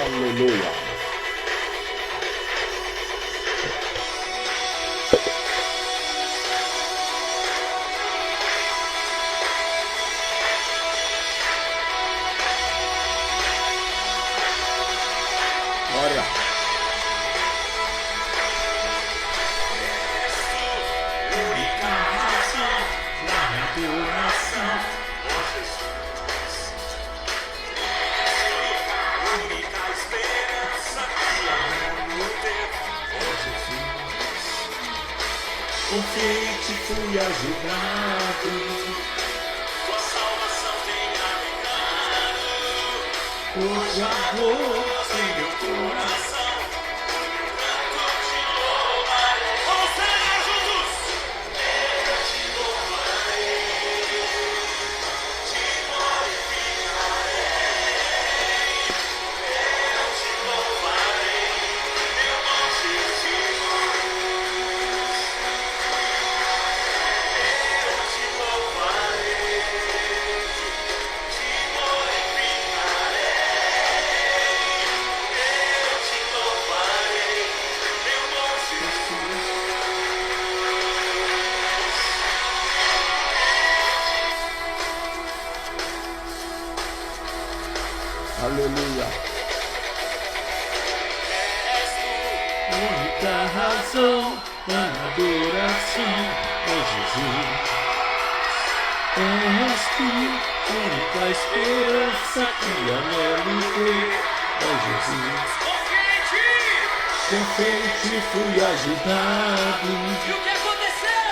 Aleluia. Glória. Única razão da adoração. Única esperança que há no tempo. Com quem te fui ajudado, tua salvação tem habitado. Hoje amor em meu coração. Canto te louvarei. Vamos celebrar juntos. Eu te louvarei, te glorificarei. Eu te louvarei, meu bom Jesus. Eu te louvarei, te glorificarei. Eu te louvarei, meu bom Jesus. Aleluia. Única razão da adoração, ó Jesus. És tu, única esperança que anelo ter, ó Jesus. Com quem te fui ajudado. E o que aconteceu?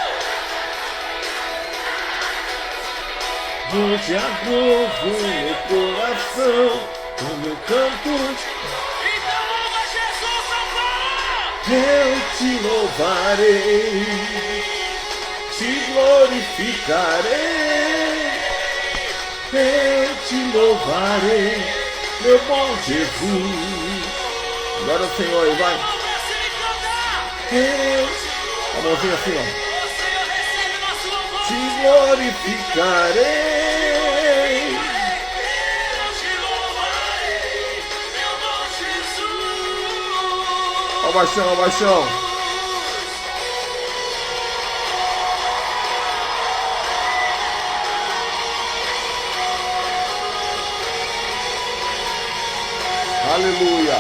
Hoje aprovo meu coração, o meu canto. Então louva Jesus, São Paulo! Eu te louvarei, te glorificarei. Eu te louvarei, meu bom Jesus. Agora o Senhor aí, vai. Eu, a mãozinha assim, ó. Te glorificarei. Ó o baixão, ó o baixão. Aleluia.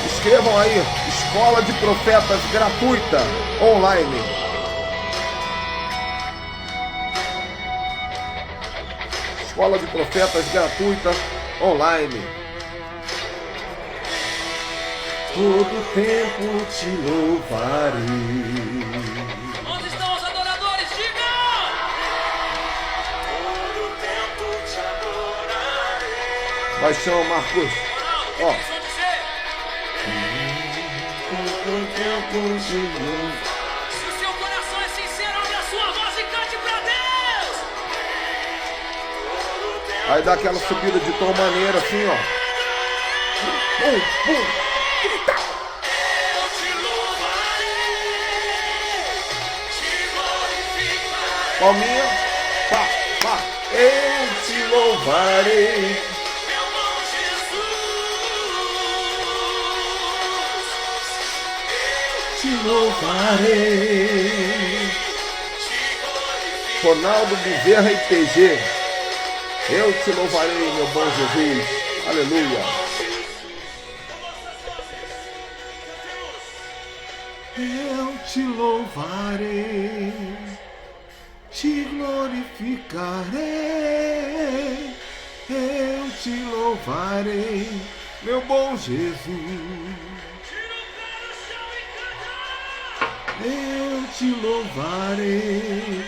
Escrevam aí, Escola de Profetas gratuita, online. Escola de Profetas gratuita, online. Todo tempo te louvarei. Onde estão os adoradores? Digam! Todo tempo te adorarei. Baixão, Marcos. Ó. Todo tempo te louvarei. Se o seu coração é sincero, abre a sua voz e cante pra Deus! Aí dá aquela subida de tom maneira assim, ó. Bum, bum. Eu te louvarei, te glorificarei. Palminha. Pá, pá. Eu te louvarei. Meu bom Jesus, Te louvarei. Ronaldo Bezerra e PG. Eu te louvarei, meu bom Jesus. Aleluia. Eu te louvarei, te glorificarei. Eu te louvarei, meu bom Jesus. Eu te louvarei.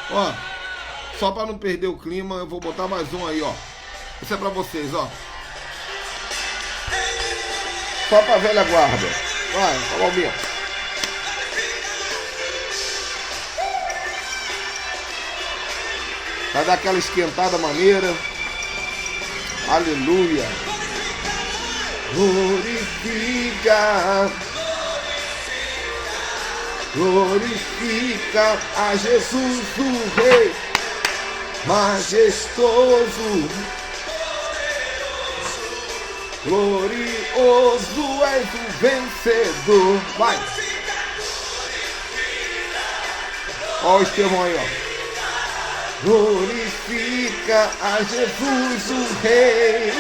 Ó, só para não perder o clima, eu vou botar mais um aí, ó. Isso é para vocês, ó. Só pra velha guarda. Vai, Palomino. Vai dar aquela esquentada maneira. Aleluia. Glorifica. Glorifica a Jesus, o Rei majestoso. Glorioso és o vencedor. Vai. Ó o Estevão aí, ó. Glorifica a Jesus, o Rei.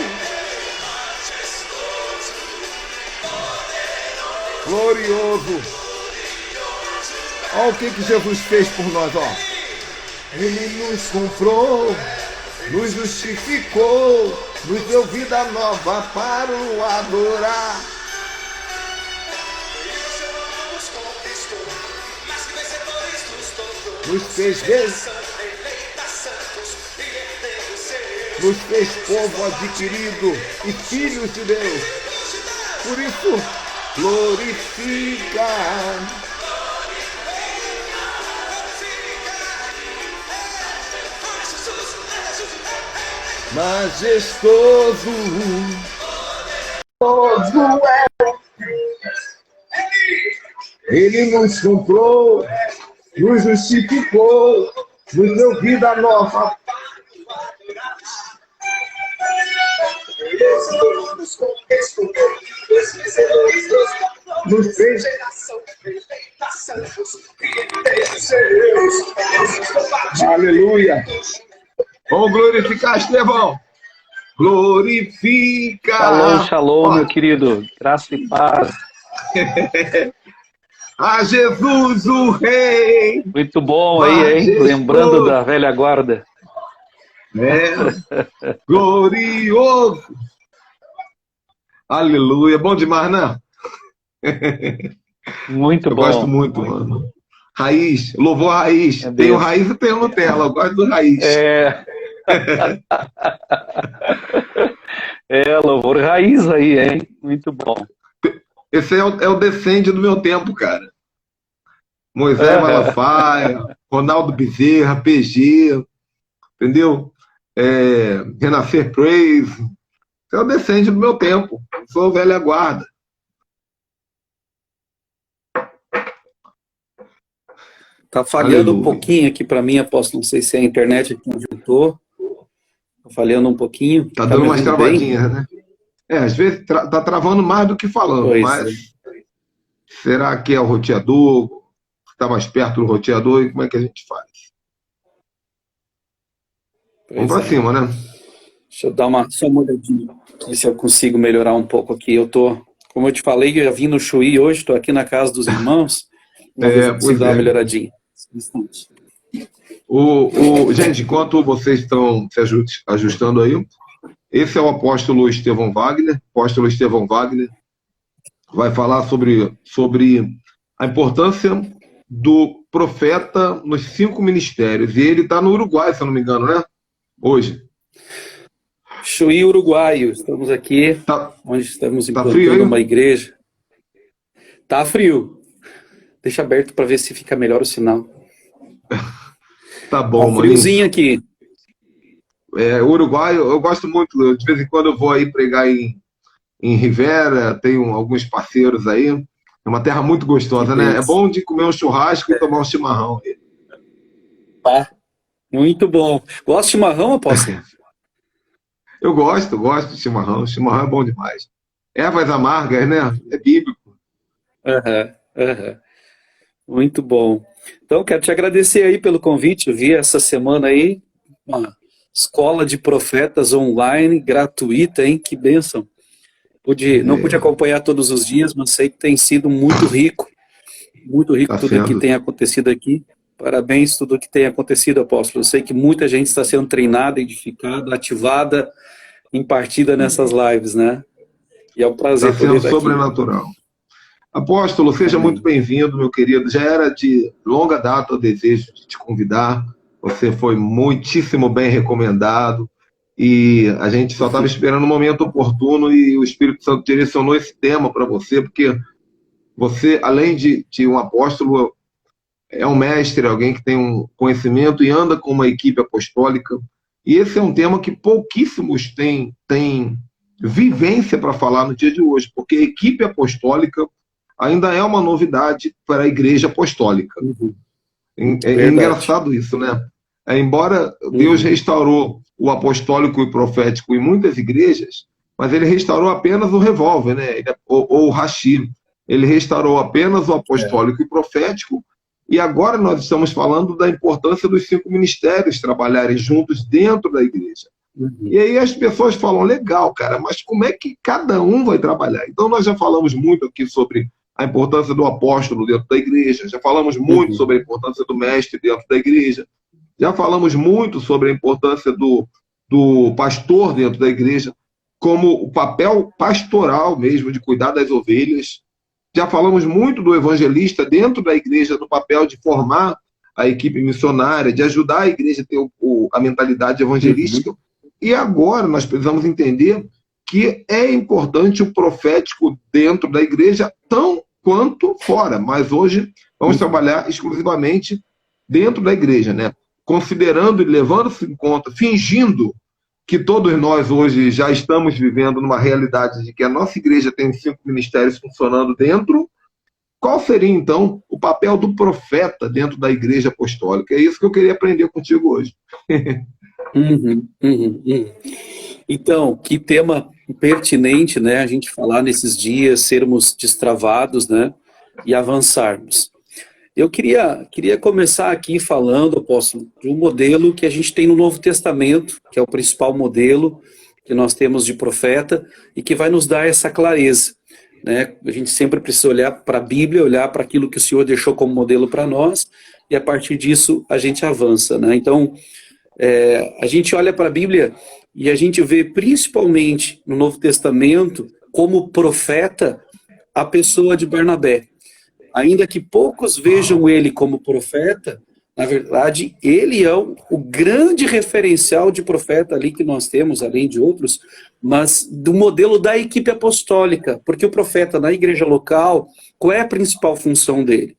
Glorioso. Olha o que Jesus fez por nós, ó. Ele nos comprou, nos justificou, nos deu vida nova para o adorar. Nos fez povo adquirido e filhos de Deus. Por isso, glorifica. Majestoso, Ele nos comprou, nos justificou, nos deu vida nova. Nos fez aleluia. Vamos glorificar, Estevão. Glorifica. Shalom, shalom, meu querido. Graça e paz. A Jesus, o Rei. Muito bom aí, hein? Lembrando da velha guarda. Glorioso. Aleluia. Bom demais, né? Muito bom. Eu gosto muito, mano. Raiz, louvor raiz. Tem o raiz e tem o Nutella. Eu gosto do raiz. Louvor raiz aí, hein? Muito bom. Esse é o descende do meu tempo, cara. Moisés Malafaia, Ronaldo Bezerra, PG, entendeu? Renascer Praise. Esse é o descende do meu tempo. Eu sou velha guarda. Tá falhando um pouquinho aqui para mim, apóstolo. Não sei se é a internet aqui onde eu tô. Tá falhando um pouquinho. Tá dando umas travadinhas, né? Às vezes tá travando mais do que falando, mas será que é o roteador? Está mais perto do roteador? E como é que a gente faz? Vamos pra cima, né? Deixa eu dar só uma olhadinha, ver se eu consigo melhorar um pouco aqui. Eu tô, como eu te falei, eu já vim no Chuí hoje, tô aqui na casa dos irmãos. Vamos ver se eu consigo dar uma melhoradinha. Gente, enquanto vocês estão se ajustando aí, esse é o apóstolo Estevão Wagner. O apóstolo Estevão Wagner vai falar sobre a importância do profeta nos 5 ministérios. E ele está no Uruguai, se eu não me engano, né? Hoje. Chuí, uruguaio. Estamos aqui, onde estamos implantando uma igreja. Tá frio. Deixa aberto para ver se fica melhor o sinal. Tá bom, mano. Friozinho aqui. Uruguai, eu gosto muito. De vez em quando eu vou aí pregar em Rivera, tenho alguns parceiros aí. É uma terra muito gostosa, né? É bom de comer um churrasco e tomar um chimarrão. Muito bom. Gosta de chimarrão, apóstolo? Eu gosto de chimarrão. Chimarrão é bom demais. Ervas amargas, né? É bíblico. Muito bom. Então, quero te agradecer aí pelo convite. Eu vi essa semana aí uma escola de profetas online, gratuita, hein? Que bênção. Não pude acompanhar todos os dias, mas sei que tem sido muito rico tudo que tem acontecido aqui. Parabéns tudo que tem acontecido, apóstolo. Eu sei que muita gente está sendo treinada, edificada, ativada, impartida nessas lives, né? E é um prazer poder estar aqui. Sobrenatural. Apóstolo, seja muito bem-vindo, meu querido. Já era de longa data o desejo de te convidar. Você foi muitíssimo bem recomendado. E a gente só estava esperando o momento oportuno e o Espírito Santo direcionou esse tema para você, porque você, além de um apóstolo, é um mestre, alguém que tem um conhecimento e anda com uma equipe apostólica. E esse é um tema que pouquíssimos têm vivência para falar no dia de hoje, porque a equipe apostólica ainda é uma novidade para a igreja apostólica. É engraçado isso, né? Embora Deus restaurou o apostólico e profético em muitas igrejas, mas ele restaurou apenas o revólver, né? Ou o hashi. Ele restaurou apenas o apostólico e profético, e agora nós estamos falando da importância dos 5 ministérios trabalharem juntos dentro da igreja. E aí as pessoas falam, legal, cara, mas como é que cada um vai trabalhar? Então nós já falamos muito aqui sobre a importância do apóstolo dentro da igreja, já falamos muito sobre a importância do mestre dentro da igreja, já falamos muito sobre a importância do pastor dentro da igreja, como o papel pastoral mesmo, de cuidar das ovelhas. Já falamos muito do evangelista dentro da igreja, do papel de formar a equipe missionária, de ajudar a igreja a ter a mentalidade evangelística. E agora nós precisamos entender que é importante o profético dentro da igreja, tão quanto fora. Mas hoje vamos trabalhar exclusivamente dentro da igreja, né? Considerando e levando-se em conta, fingindo que todos nós hoje já estamos vivendo numa realidade de que a nossa igreja tem 5 ministérios funcionando dentro. Qual seria, então, o papel do profeta dentro da igreja apostólica? É isso que eu queria aprender contigo hoje. Então, que tema pertinente, né? A gente falar nesses dias, sermos destravados, né? E avançarmos. Eu queria começar aqui falando, apóstolo, de um modelo que a gente tem no Novo Testamento, que é o principal modelo que nós temos de profeta e que vai nos dar essa clareza, né? A gente sempre precisa olhar para a Bíblia, olhar para aquilo que o Senhor deixou como modelo para nós e a partir disso a gente avança, né? Então, a gente olha para a Bíblia e a gente vê principalmente no Novo Testamento como profeta a pessoa de Barnabé. Ainda que poucos vejam ele como profeta, na verdade, ele é o grande referencial de profeta ali que nós temos, além de outros, mas do modelo da equipe apostólica, porque o profeta na igreja local, qual é a principal função dele?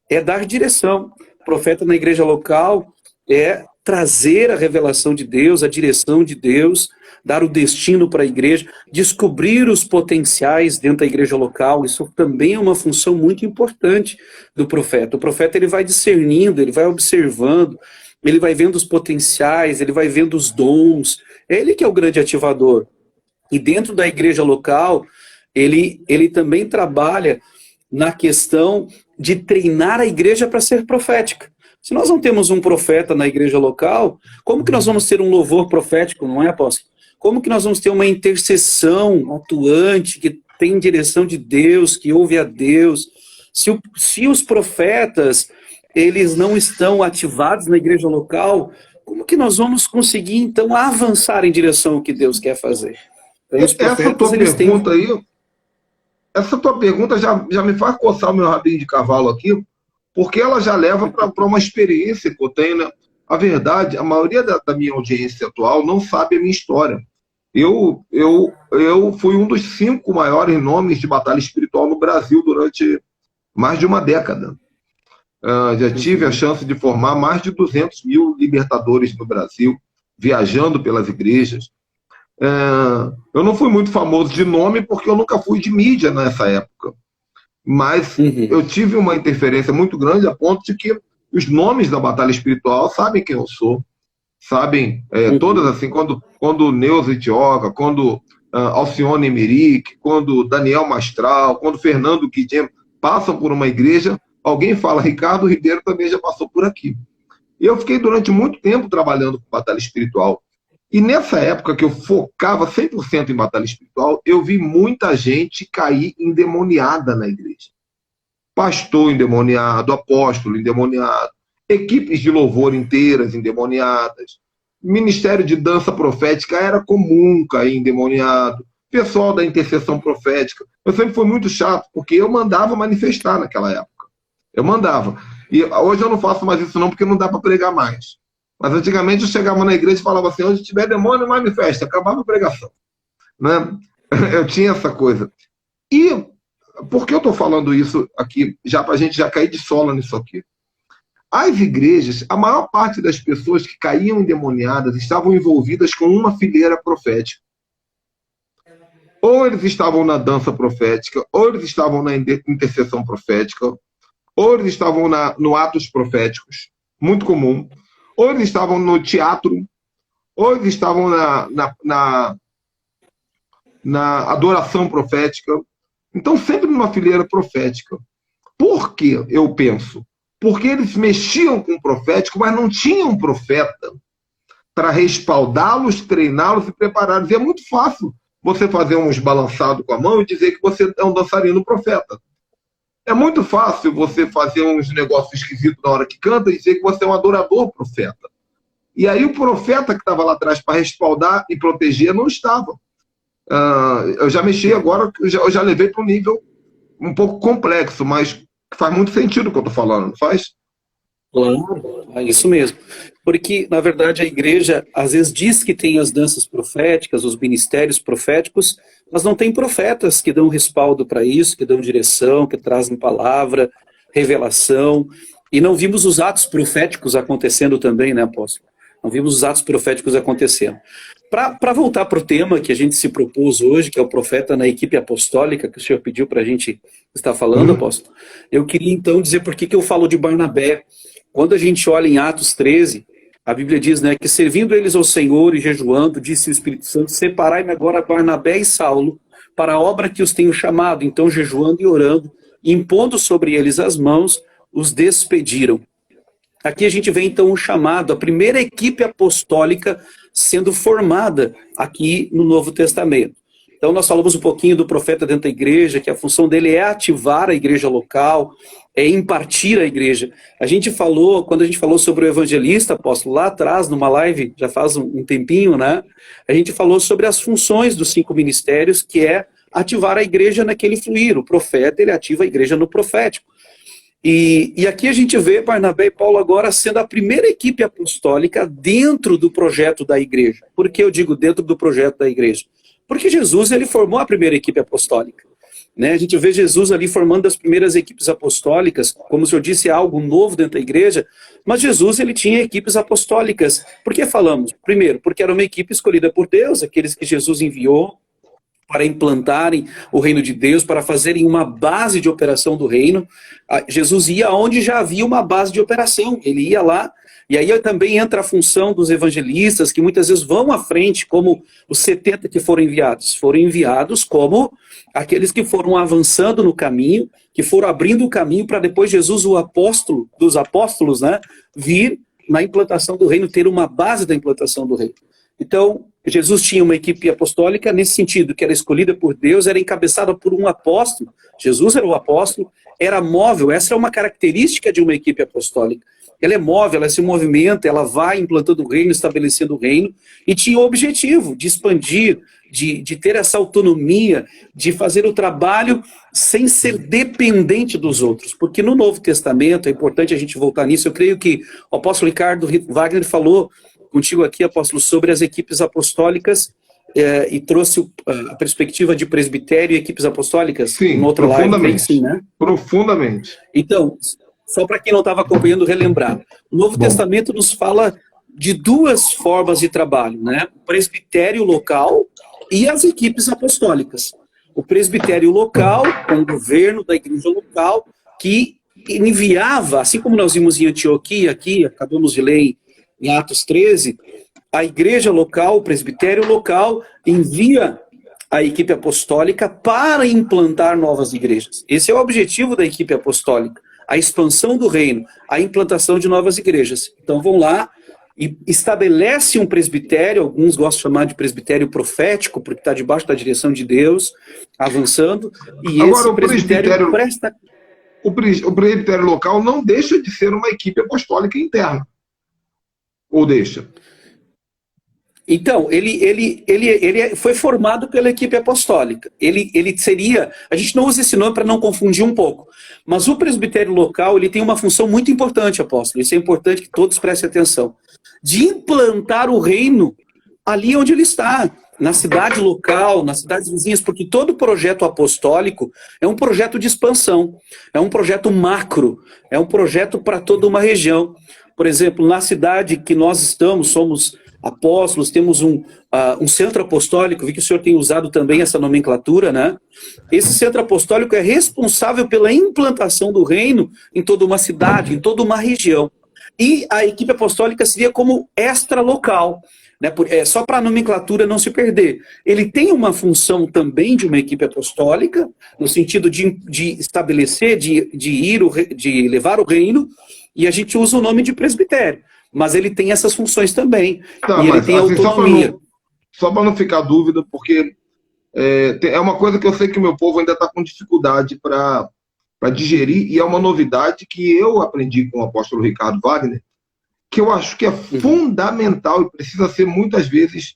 É dar direção. O profeta na igreja local é trazer a revelação de Deus, a direção de Deus, dar o destino para a igreja, descobrir os potenciais dentro da igreja local. Isso também é uma função muito importante do profeta. O profeta ele vai discernindo, ele vai observando, ele vai vendo os potenciais, ele vai vendo os dons. É ele que é o grande ativador. E dentro da igreja local, ele também trabalha na questão de treinar a igreja para ser profética. Se nós não temos um profeta na igreja local, como que nós vamos ter um louvor profético, não é, apóstolo? Como que nós vamos ter uma intercessão atuante, que tem direção de Deus, que ouve a Deus? Se os profetas, eles não estão ativados na igreja local, como que nós vamos conseguir, então, avançar em direção ao que Deus quer fazer? Então, os profetas, essa tua pergunta já me faz coçar o meu rabinho de cavalo aqui, porque ela já leva para uma experiência que eu tenho, né? A verdade, a maioria da minha audiência atual não sabe a minha história. Eu fui um dos 5 maiores nomes de batalha espiritual no Brasil durante mais de uma década. Já tive a chance de formar mais de 200 mil libertadores no Brasil, viajando pelas igrejas. Eu não fui muito famoso de nome porque eu nunca fui de mídia nessa época. Mas eu tive uma interferência muito grande a ponto de que os nomes da batalha espiritual sabem quem eu sou. Sabem, todas assim, quando Neuza Itioca, quando Alcione Emerick, quando Daniel Mastral, quando Fernando Guidem passam por uma igreja, alguém fala, Ricardo Ribeiro também já passou por aqui. E eu fiquei durante muito tempo trabalhando com batalha espiritual. E nessa época que eu focava 100% em batalha espiritual, eu vi muita gente cair endemoniada na igreja. Pastor endemoniado, apóstolo endemoniado, equipes de louvor inteiras endemoniadas, ministério de dança profética era comum cair endemoniado, pessoal da intercessão profética. Eu sempre fui muito chato, porque eu mandava manifestar naquela época. Eu mandava. E hoje eu não faço mais isso não, porque não dá para pregar mais. Mas antigamente eu chegava na igreja e falava assim, onde tiver demônio, manifesta, acabava a pregação. Né? Eu tinha essa coisa. E por que eu estou falando isso aqui, já para a gente já cair de sola nisso aqui? As igrejas, a maior parte das pessoas que caíam endemoniadas estavam envolvidas com uma fileira profética. Ou eles estavam na dança profética, ou eles estavam na intercessão profética, ou eles estavam no atos proféticos, muito comum, ou eles estavam no teatro, ou eles estavam na adoração profética. Então, sempre numa fileira profética. Por que eu penso? Porque eles mexiam com o profético, mas não tinham um profeta para respaldá-los, treiná-los e prepará-los. E é muito fácil você fazer uns balançados com a mão e dizer que você é um dançarino profeta. É muito fácil você fazer uns negócios esquisitos na hora que canta e dizer que você é um adorador profeta. E aí o profeta que estava lá atrás para respaldar e proteger não estava. Eu já mexi agora, eu já levei para um nível um pouco complexo, mas faz muito sentido o que eu estou falando, não faz? Claro, é isso mesmo. Porque, na verdade, a igreja às vezes diz que tem as danças proféticas, os ministérios proféticos, mas não tem profetas que dão respaldo para isso, que dão direção, que trazem palavra, revelação. E não vimos os atos proféticos acontecendo também, né, apóstolo? Não vimos os atos proféticos acontecendo. Para voltar para o tema que a gente se propôs hoje, que é o profeta na equipe apostólica, que o senhor pediu para a gente estar falando, apóstolo, eu queria então dizer por que eu falo de Barnabé. Quando a gente olha em Atos 13, a Bíblia diz, né, que servindo eles ao Senhor e jejuando, disse o Espírito Santo, separai-me agora Barnabé e Saulo para a obra que os tenho chamado. Então, jejuando e orando, impondo sobre eles as mãos, os despediram. Aqui a gente vê então um chamado, a primeira equipe apostólica sendo formada aqui no Novo Testamento. Então nós falamos um pouquinho do profeta dentro da igreja, que a função dele é ativar a igreja local, é impartir a igreja. A gente falou, quando a gente falou sobre o evangelista, apóstolo, lá atrás, numa live, já faz um tempinho, né? A gente falou sobre as funções dos 5 ministérios, que é ativar a igreja naquele fluir. O profeta, ele ativa a igreja no profético. E aqui a gente vê Barnabé e Paulo agora sendo a primeira equipe apostólica dentro do projeto da igreja. Por que eu digo dentro do projeto da igreja? Porque Jesus, ele formou a primeira equipe apostólica. Né? A gente vê Jesus ali formando as primeiras equipes apostólicas, como o senhor disse, é algo novo dentro da igreja, mas Jesus, ele tinha equipes apostólicas. Por que falamos? Primeiro, porque era uma equipe escolhida por Deus, aqueles que Jesus enviou para implantarem o reino de Deus, para fazerem uma base de operação do reino. Jesus ia onde já havia uma base de operação, ele ia lá, e aí também entra a função dos evangelistas, que muitas vezes vão à frente, como os 70 que foram enviados como aqueles que foram avançando no caminho, que foram abrindo o caminho para depois Jesus, o apóstolo dos apóstolos, né, vir na implantação do reino, ter uma base da implantação do reino. Então, Jesus tinha uma equipe apostólica nesse sentido, que era escolhida por Deus, era encabeçada por um apóstolo. Jesus era o apóstolo, era móvel. Essa é uma característica de uma equipe apostólica. Ela é móvel, ela se movimenta, ela vai implantando o reino, estabelecendo o reino, e tinha o objetivo de expandir, de ter essa autonomia, de fazer o trabalho sem ser dependente dos outros. Porque no Novo Testamento, é importante a gente voltar nisso, eu creio que o apóstolo Ricardo Wagner falou contigo aqui, apóstolo, sobre as equipes apostólicas e trouxe a perspectiva de presbitério e equipes apostólicas. Sim, no outro profundamente. Live, sim, né? Profundamente. Então, só para quem não estava acompanhando, relembrar. O Novo Testamento nos fala de 2 formas de trabalho, né? O presbitério local e as equipes apostólicas. O presbitério local, com o governo da igreja local, que enviava, assim como nós vimos em Antioquia, aqui, acabamos de ler em Atos 13, a igreja local, o presbitério local, envia a equipe apostólica para implantar novas igrejas. Esse é o objetivo da equipe apostólica, a expansão do reino, a implantação de novas igrejas. Então vão lá e estabelece um presbitério, alguns gostam de chamar de presbitério profético, porque está debaixo da direção de Deus, avançando, e agora, esse presbitério presta... O presbitério local não deixa de ser uma equipe apostólica interna. Ou deixa? Então, ele foi formado pela equipe apostólica. Ele seria... A gente não usa esse nome para não confundir um pouco. Mas o presbitério local, ele tem uma função muito importante, apóstolo. Isso é importante que todos prestem atenção. de implantar o reino ali onde ele está, na cidade local, nas cidades vizinhas, porque todo projeto apostólico é um projeto de expansão, é um projeto macro, é um projeto para toda uma região. Por exemplo, na cidade que nós estamos, somos apóstolos, temos um centro apostólico, vi que o senhor tem usado também essa nomenclatura, né? Esse centro apostólico é responsável pela implantação do reino em toda uma cidade, em toda uma região. E a equipe apostólica seria como extra-local, né? Só para a nomenclatura não se perder. Ele tem uma função também de uma equipe apostólica, no sentido de estabelecer, de levar o reino, e a gente usa o nome de presbitério. Mas ele tem essas funções também. Tá, e ele tem assim, autonomia. Só para não ficar dúvida, porque é uma coisa que eu sei que o meu povo ainda está com dificuldade para digerir, e é uma novidade que eu aprendi com o apóstolo Ricardo Wagner, que eu acho que é fundamental e precisa ser muitas vezes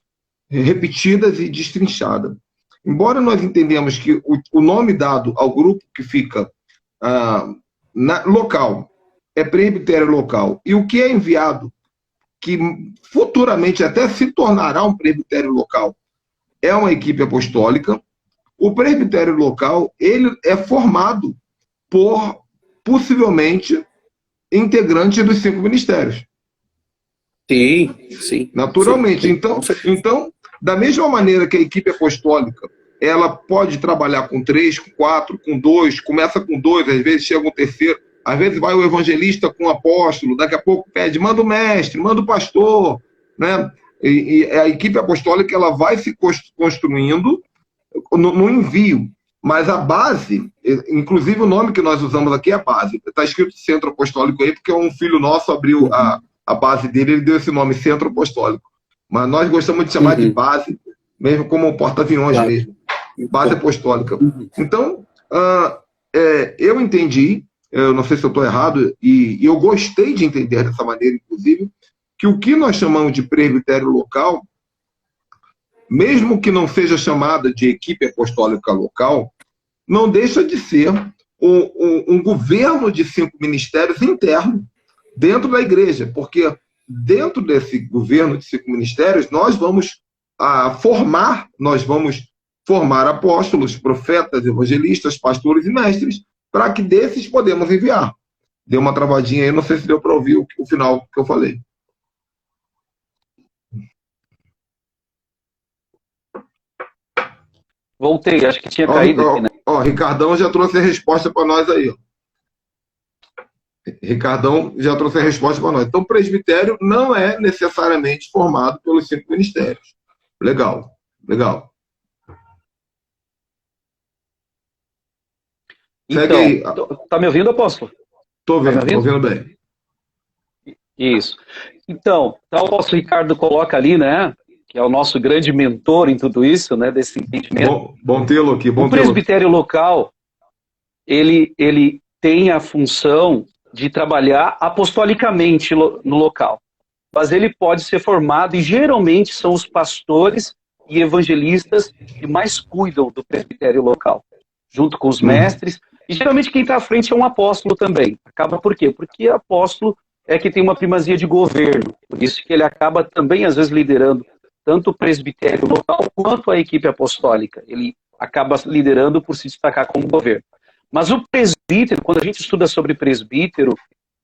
repetida e destrinchada. Embora nós entendamos que o nome dado ao grupo que fica local é presbitério local, e o que é enviado, que futuramente até se tornará um presbitério local, é uma equipe apostólica. O presbitério local, ele é formado por, possivelmente, integrantes dos 5 ministérios. Sim. Naturalmente. Sim. Então, da mesma maneira que a equipe apostólica, ela pode trabalhar com 3, com 4, com 2, começa com 2, às vezes chega um terceiro, às vezes vai o evangelista com o apóstolo, daqui a pouco pede, manda o mestre, manda o pastor, né? E a equipe apostólica, ela vai se construindo no envio, mas a base, inclusive o nome que nós usamos aqui é a base, está escrito Centro Apostólico aí, porque um filho nosso abriu a base dele, ele deu esse nome, Centro Apostólico, mas nós gostamos de chamar de base, mesmo como um porta-aviões mesmo, base apostólica. Então, eu entendi, eu não sei se eu estou errado, e eu gostei de entender dessa maneira, inclusive, que o que nós chamamos de presbitério local, mesmo que não seja chamada de equipe apostólica local, não deixa de ser um governo de 5 ministérios interno dentro da igreja, porque dentro desse governo de 5 ministérios nós vamos formar apóstolos, profetas, evangelistas, pastores e mestres, para que desses podemos enviar. Deu uma travadinha aí, não sei se deu para ouvir o final que eu falei. Voltei, acho que tinha caído aqui, né? Ricardão já trouxe a resposta para nós aí. Ricardão já trouxe a resposta para nós. Então, o presbitério não é necessariamente formado pelos 5 ministérios. Legal. Então, segue aí. Tá me ouvindo, apóstolo? Estou ouvindo bem. Isso. Então, o apóstolo Ricardo coloca ali, né, que é o nosso grande mentor em tudo isso, né, desse entendimento. Bom tê-lo aqui. O presbitério local, ele tem a função de trabalhar apostolicamente no local, mas ele pode ser formado, e geralmente são os pastores e evangelistas que mais cuidam do presbitério local, junto com os mestres, e geralmente quem está à frente é um apóstolo também. Acaba por quê? Porque apóstolo é que tem uma primazia de governo, por isso que ele acaba também, às vezes, liderando tanto o presbitério local quanto a equipe apostólica. Ele acaba liderando por se destacar como governo. Mas o presbítero, quando a gente estuda sobre presbítero,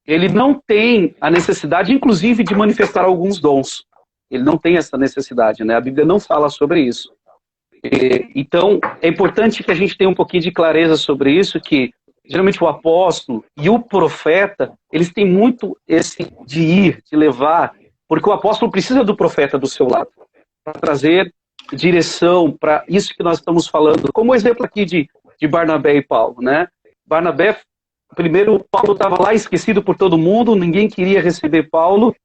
ele não tem a necessidade, inclusive, de manifestar alguns dons. Ele não tem essa necessidade, né? A Bíblia não fala sobre isso. Então, é importante que a gente tenha um pouquinho de clareza sobre isso, que geralmente o apóstolo e o profeta, eles têm muito esse de levar, porque o apóstolo precisa do profeta do seu lado, para trazer direção para isso que nós estamos falando. Como o exemplo aqui de Barnabé e Paulo, né? Barnabé, primeiro, Paulo estava lá esquecido por todo mundo, ninguém queria receber Paulo,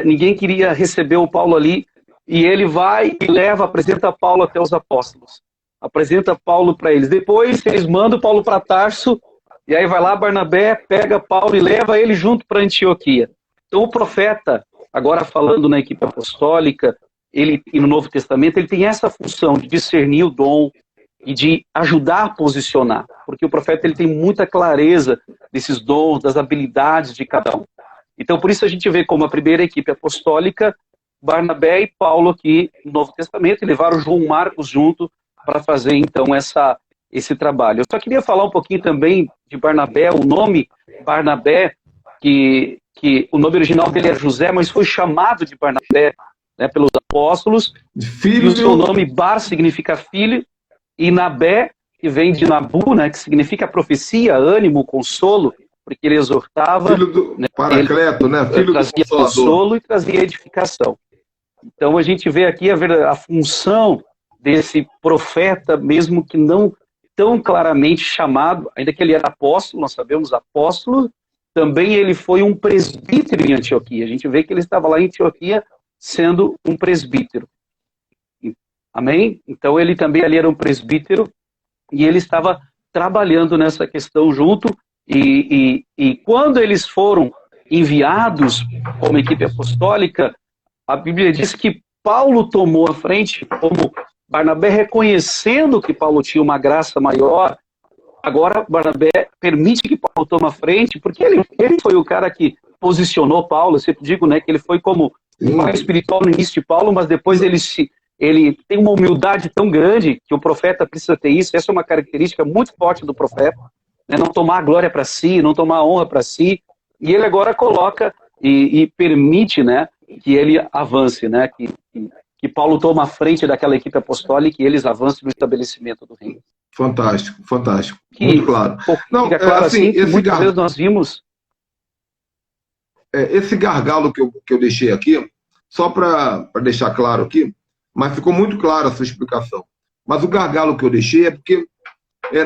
ninguém queria receber o Paulo ali, e ele vai e apresenta Paulo até os apóstolos. Apresenta Paulo para eles. Depois eles mandam Paulo para Tarso, e aí vai lá Barnabé, pega Paulo e leva ele junto para Antioquia. Então o profeta, agora falando na equipe apostólica, e no Novo Testamento, ele tem essa função de discernir o dom e de ajudar a posicionar, porque o profeta ele tem muita clareza desses dons, das habilidades de cada um. Então, por isso a gente vê como a primeira equipe apostólica, Barnabé e Paulo aqui no Novo Testamento, e levaram João Marcos junto para fazer, então, esse trabalho. Eu só queria falar um pouquinho também de Barnabé, o nome Barnabé, que o nome original dele é José, mas foi chamado de Barnabé, né, pelos apóstolos. Filho. E o seu nome Bar significa filho, e Nabé, que vem de Nabu, né, que significa profecia, ânimo, consolo, porque ele exortava, Filho do né, Paracleto, né? Filho do trazia Consolador. consolo e trazia edificação. Então a gente vê aqui a função desse profeta, mesmo que não tão claramente chamado, ainda que ele era apóstolo, nós sabemos apóstolo, também ele foi um presbítero em Antioquia. A gente vê que ele estava lá em Antioquia sendo um presbítero. Amém? Então ele também ali era um presbítero e ele estava trabalhando nessa questão junto, e quando eles foram enviados como equipe apostólica, a Bíblia diz que Paulo tomou a frente, como Barnabé reconhecendo que Paulo tinha uma graça maior. Agora Barnabé permite que Paulo tome a frente, porque ele foi o cara que posicionou Paulo. Eu sempre digo, né, que ele foi como o pai espiritual no início de Paulo, mas depois ele tem uma humildade tão grande que o profeta precisa ter isso. Essa é uma característica muito forte do profeta, né, não tomar a glória para si, não tomar a honra para si. E ele agora coloca e permite, né, que ele avance, né, que Paulo toma a frente daquela equipe apostólica e eles avancem no estabelecimento do reino. Fantástico, fantástico. Que, muito claro. Não, fica claro assim, que muitas vezes nós vimos... Esse gargalo que eu deixei aqui, só para deixar claro aqui, mas ficou muito clara a sua explicação. Mas o gargalo que eu deixei é porque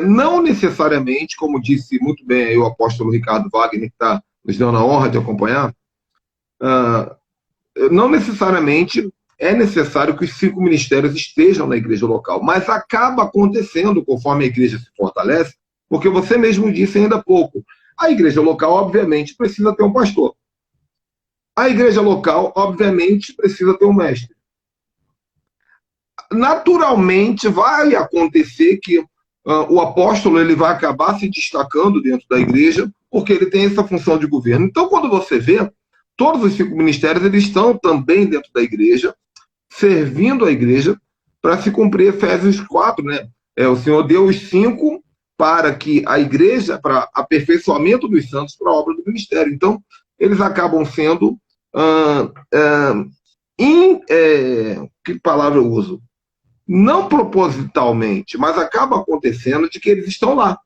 não necessariamente, como disse muito bem aí o apóstolo Ricardo Wagner, que está nos dando a honra de acompanhar, não necessariamente é necessário que os 5 ministérios estejam na igreja local, mas acaba acontecendo conforme a igreja se fortalece, porque você mesmo disse ainda há pouco, a igreja local, obviamente, precisa ter um pastor. A igreja local, obviamente, precisa ter um mestre. Naturalmente, vai acontecer que o apóstolo ele vai acabar se destacando dentro da igreja, porque ele tem essa função de governo. Então, quando você vê, todos os 5 ministérios eles estão também dentro da igreja, servindo a igreja para se cumprir Efésios 4, né? O Senhor deu os 5 para que a igreja, para aperfeiçoamento dos santos, para a obra do ministério. Então, eles acabam sendo, que palavra eu uso? Não propositalmente, mas acaba acontecendo de que eles estão lá.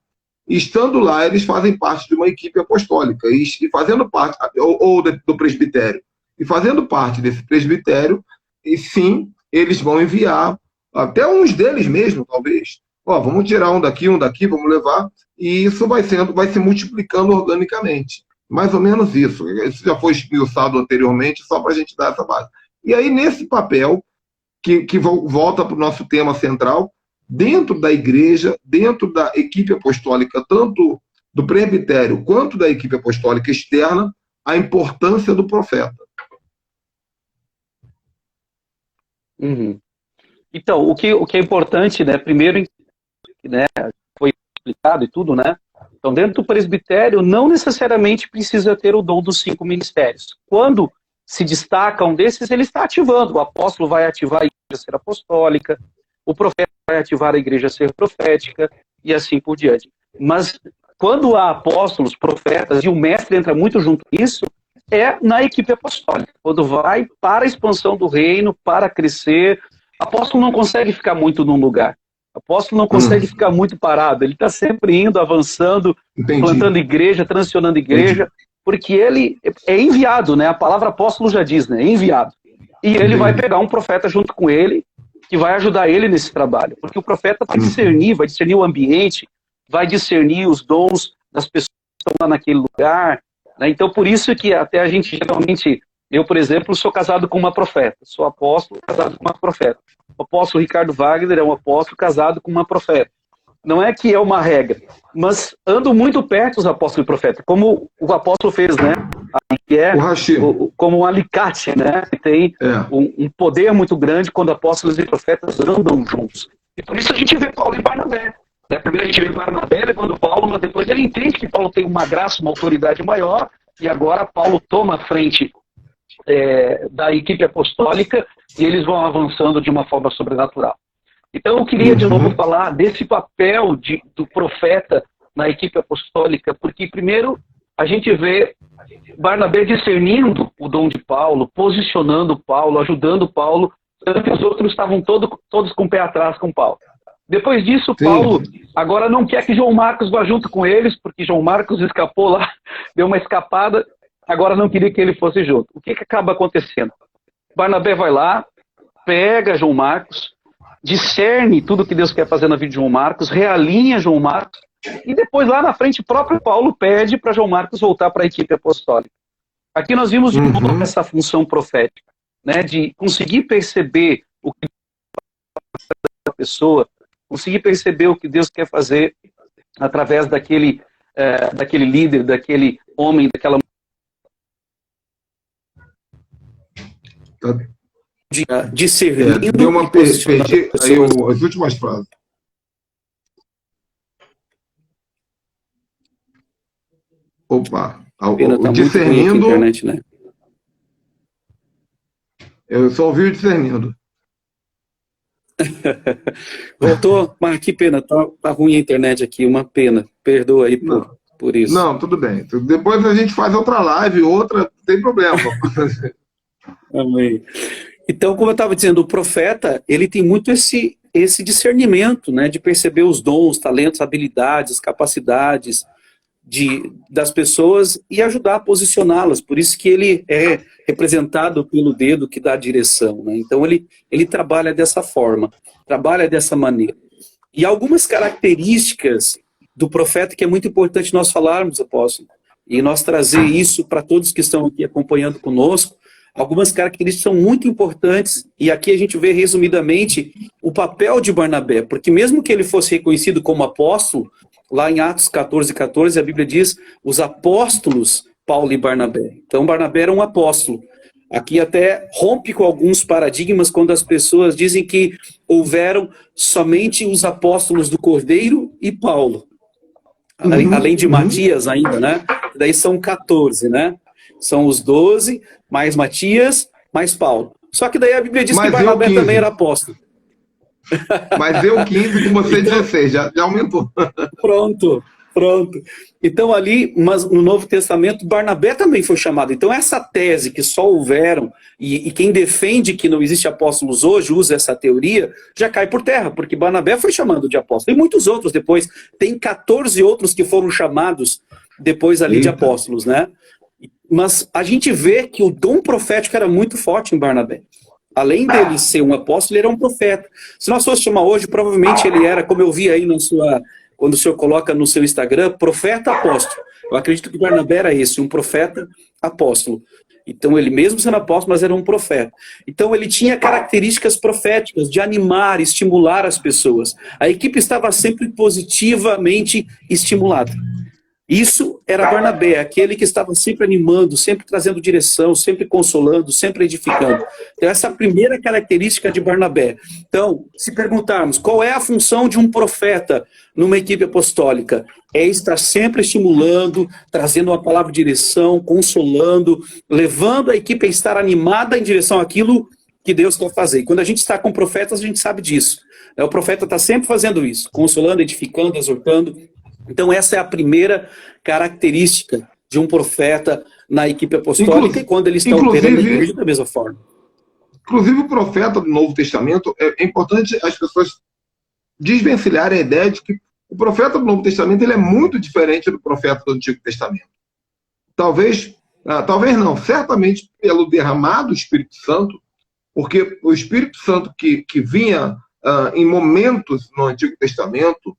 E estando lá, eles fazem parte de uma equipe apostólica, e fazendo parte, ou do presbitério. E fazendo parte desse presbitério, e sim, eles vão enviar, até uns deles mesmo, talvez. Vamos tirar um daqui, vamos levar, e isso vai se multiplicando organicamente. Mais ou menos isso. Isso já foi esmiuçado anteriormente, só para a gente dar essa base. E aí, nesse papel, que volta para o nosso tema central, dentro da igreja, dentro da equipe apostólica, tanto do presbitério quanto da equipe apostólica externa, a importância do profeta. Uhum. Então, o que é importante, né? Primeiro, né, foi explicado e tudo, né? Então, dentro do presbitério, não necessariamente precisa ter o dom dos 5 ministérios. Quando se destaca um desses, ele está ativando. O apóstolo vai ativar a igreja ser apostólica, o profeta vai ativar a igreja ser profética, e assim por diante. Mas quando há apóstolos, profetas, e o mestre entra muito junto nisso, é na equipe apostólica. Quando vai para a expansão do reino, para crescer, o apóstolo não consegue ficar muito num lugar. O apóstolo não consegue ficar muito parado. Ele está sempre indo, avançando, plantando igreja, transicionando igreja, porque ele é enviado, né? A palavra apóstolo já diz, né? É enviado. E ele vai pegar um profeta junto com ele, que vai ajudar ele nesse trabalho. Porque o profeta vai discernir o ambiente, vai discernir os dons das pessoas que estão lá naquele lugar. Né? Então, por isso que até a gente geralmente... Eu, por exemplo, sou casado com uma profeta. Sou apóstolo, casado com uma profeta. O apóstolo Ricardo Wagner é um apóstolo casado com uma profeta. Não é que é uma regra, mas ando muito perto dos apóstolos e profetas, como o apóstolo fez, né? Que é como um alicate, né? Que tem um poder muito grande quando apóstolos e profetas andam juntos. E por isso a gente vê Paulo e Barnabé. Né? Primeiro a gente vê Barnabé levando Paulo, mas depois ele entende que Paulo tem uma graça, uma autoridade maior, e agora Paulo toma a frente da equipe apostólica e eles vão avançando de uma forma sobrenatural. Então eu queria de novo falar desse papel do profeta na equipe apostólica, porque primeiro a gente vê Barnabé discernindo o dom de Paulo, posicionando Paulo, ajudando Paulo, sendo que os outros estavam todos com o pé atrás com Paulo. Depois disso, Sim. Paulo agora não quer que João Marcos vá junto com eles, porque João Marcos escapou lá, deu uma escapada, agora não queria que ele fosse junto. O que acaba acontecendo? Barnabé vai lá, pega João Marcos, discerne tudo que Deus quer fazer na vida de João Marcos, realinha João Marcos, e depois lá na frente o próprio Paulo pede para João Marcos voltar para a equipe apostólica. Aqui nós vimos de novo essa função profética, né, de conseguir perceber o que a pessoa, conseguir perceber o que Deus quer fazer através daquele líder, daquele homem, daquela discernindo. Deu uma perdi aí as últimas frases. Opa, o discernindo. Internet, né? Eu só ouvi o discernindo. Voltou? Mas que pena, tá ruim a internet aqui, uma pena. Perdoa aí por isso. Não, tudo bem. Depois a gente faz outra live, outra, não tem problema. Amém. Então, como eu estava dizendo, o profeta, ele tem muito esse discernimento, né, de perceber os dons, talentos, habilidades, capacidades das pessoas e ajudar a posicioná-las. Por isso que ele é representado pelo dedo que dá a direção, né? Então, ele trabalha dessa forma, trabalha dessa maneira. E algumas características do profeta que é muito importante nós falarmos, apóstolo, e nós trazer isso para todos que estão aqui acompanhando conosco. Algumas características são muito importantes, e aqui a gente vê resumidamente o papel de Barnabé, porque mesmo que ele fosse reconhecido como apóstolo, lá em Atos 14:14, a Bíblia diz os apóstolos Paulo e Barnabé. Então Barnabé era um apóstolo. Aqui até rompe com alguns paradigmas quando as pessoas dizem que houveram somente os apóstolos do Cordeiro e Paulo. Além de Matias ainda, né? Daí são 14, né? São os 12, mais Matias, mais Paulo. Só que daí a Bíblia diz que Barnabé também era apóstolo. Mas eu 15 com você 16, já aumentou. Pronto. Então ali, mas no Novo Testamento, Barnabé também foi chamado. Então essa tese que só houveram, e quem defende que não existe apóstolos hoje, usa essa teoria, já cai por terra, porque Barnabé foi chamado de apóstolo. E muitos outros depois, tem 14 outros que foram chamados depois ali de apóstolos, né? Mas a gente vê que o dom profético era muito forte em Barnabé. Além dele ser um apóstolo, ele era um profeta. Se nós fosse chamar hoje, provavelmente ele era, como eu vi aí quando o senhor coloca no seu Instagram, profeta apóstolo. Eu acredito que Barnabé era esse, um profeta apóstolo. Então ele mesmo sendo apóstolo, mas era um profeta. Então ele tinha características proféticas de animar, estimular as pessoas. A equipe estava sempre positivamente estimulada. Isso era Barnabé, aquele que estava sempre animando, sempre trazendo direção, sempre consolando, sempre edificando. Então essa é a primeira característica de Barnabé. Então, se perguntarmos qual é a função de um profeta numa equipe apostólica, é estar sempre estimulando, trazendo uma palavra de direção, consolando, levando a equipe a estar animada em direção àquilo que Deus quer fazer. E quando a gente está com profetas, a gente sabe disso. O profeta está sempre fazendo isso, consolando, edificando, exortando. Então essa é a primeira característica de um profeta na equipe apostólica, e quando ele está operando a igreja da mesma forma. Inclusive o profeta do Novo Testamento, é importante as pessoas desvencilharem a ideia de que o profeta do Novo Testamento ele é muito diferente do profeta do Antigo Testamento. Talvez não, certamente pelo derramado do Espírito Santo, porque o Espírito Santo que vinha em momentos no Antigo Testamento,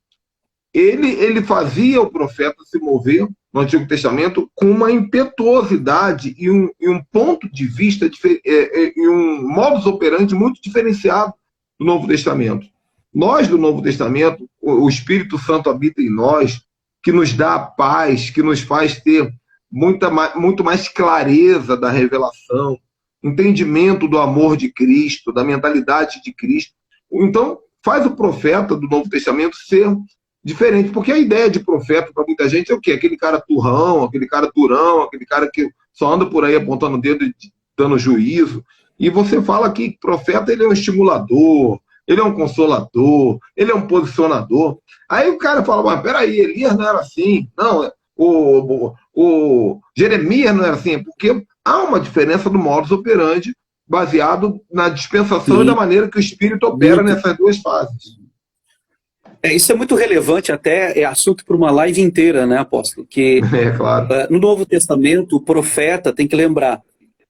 ele fazia o profeta se mover no Antigo Testamento com uma impetuosidade e um ponto de vista e um modus operandi muito diferenciado do Novo Testamento. Nós, do Novo Testamento, o Espírito Santo habita em nós, que nos dá a paz, que nos faz ter muito mais clareza da revelação, entendimento do amor de Cristo, da mentalidade de Cristo. Então, faz o profeta do Novo Testamento ser diferente, porque a ideia de profeta para muita gente é o quê? Aquele cara turrão, aquele cara durão, aquele cara que só anda por aí apontando o dedo e dando juízo. E você fala que profeta ele é um estimulador, ele é um consolador, ele é um posicionador. Aí o cara fala, mas peraí, Elias não era assim, não, o Jeremias não era assim, porque há uma diferença do modus operandi baseado na dispensação Sim. e da maneira que o Espírito opera nessas duas fases. Isso é muito relevante, até é assunto para uma live inteira, né, apóstolo? Que Claro. No Novo Testamento, o profeta tem que lembrar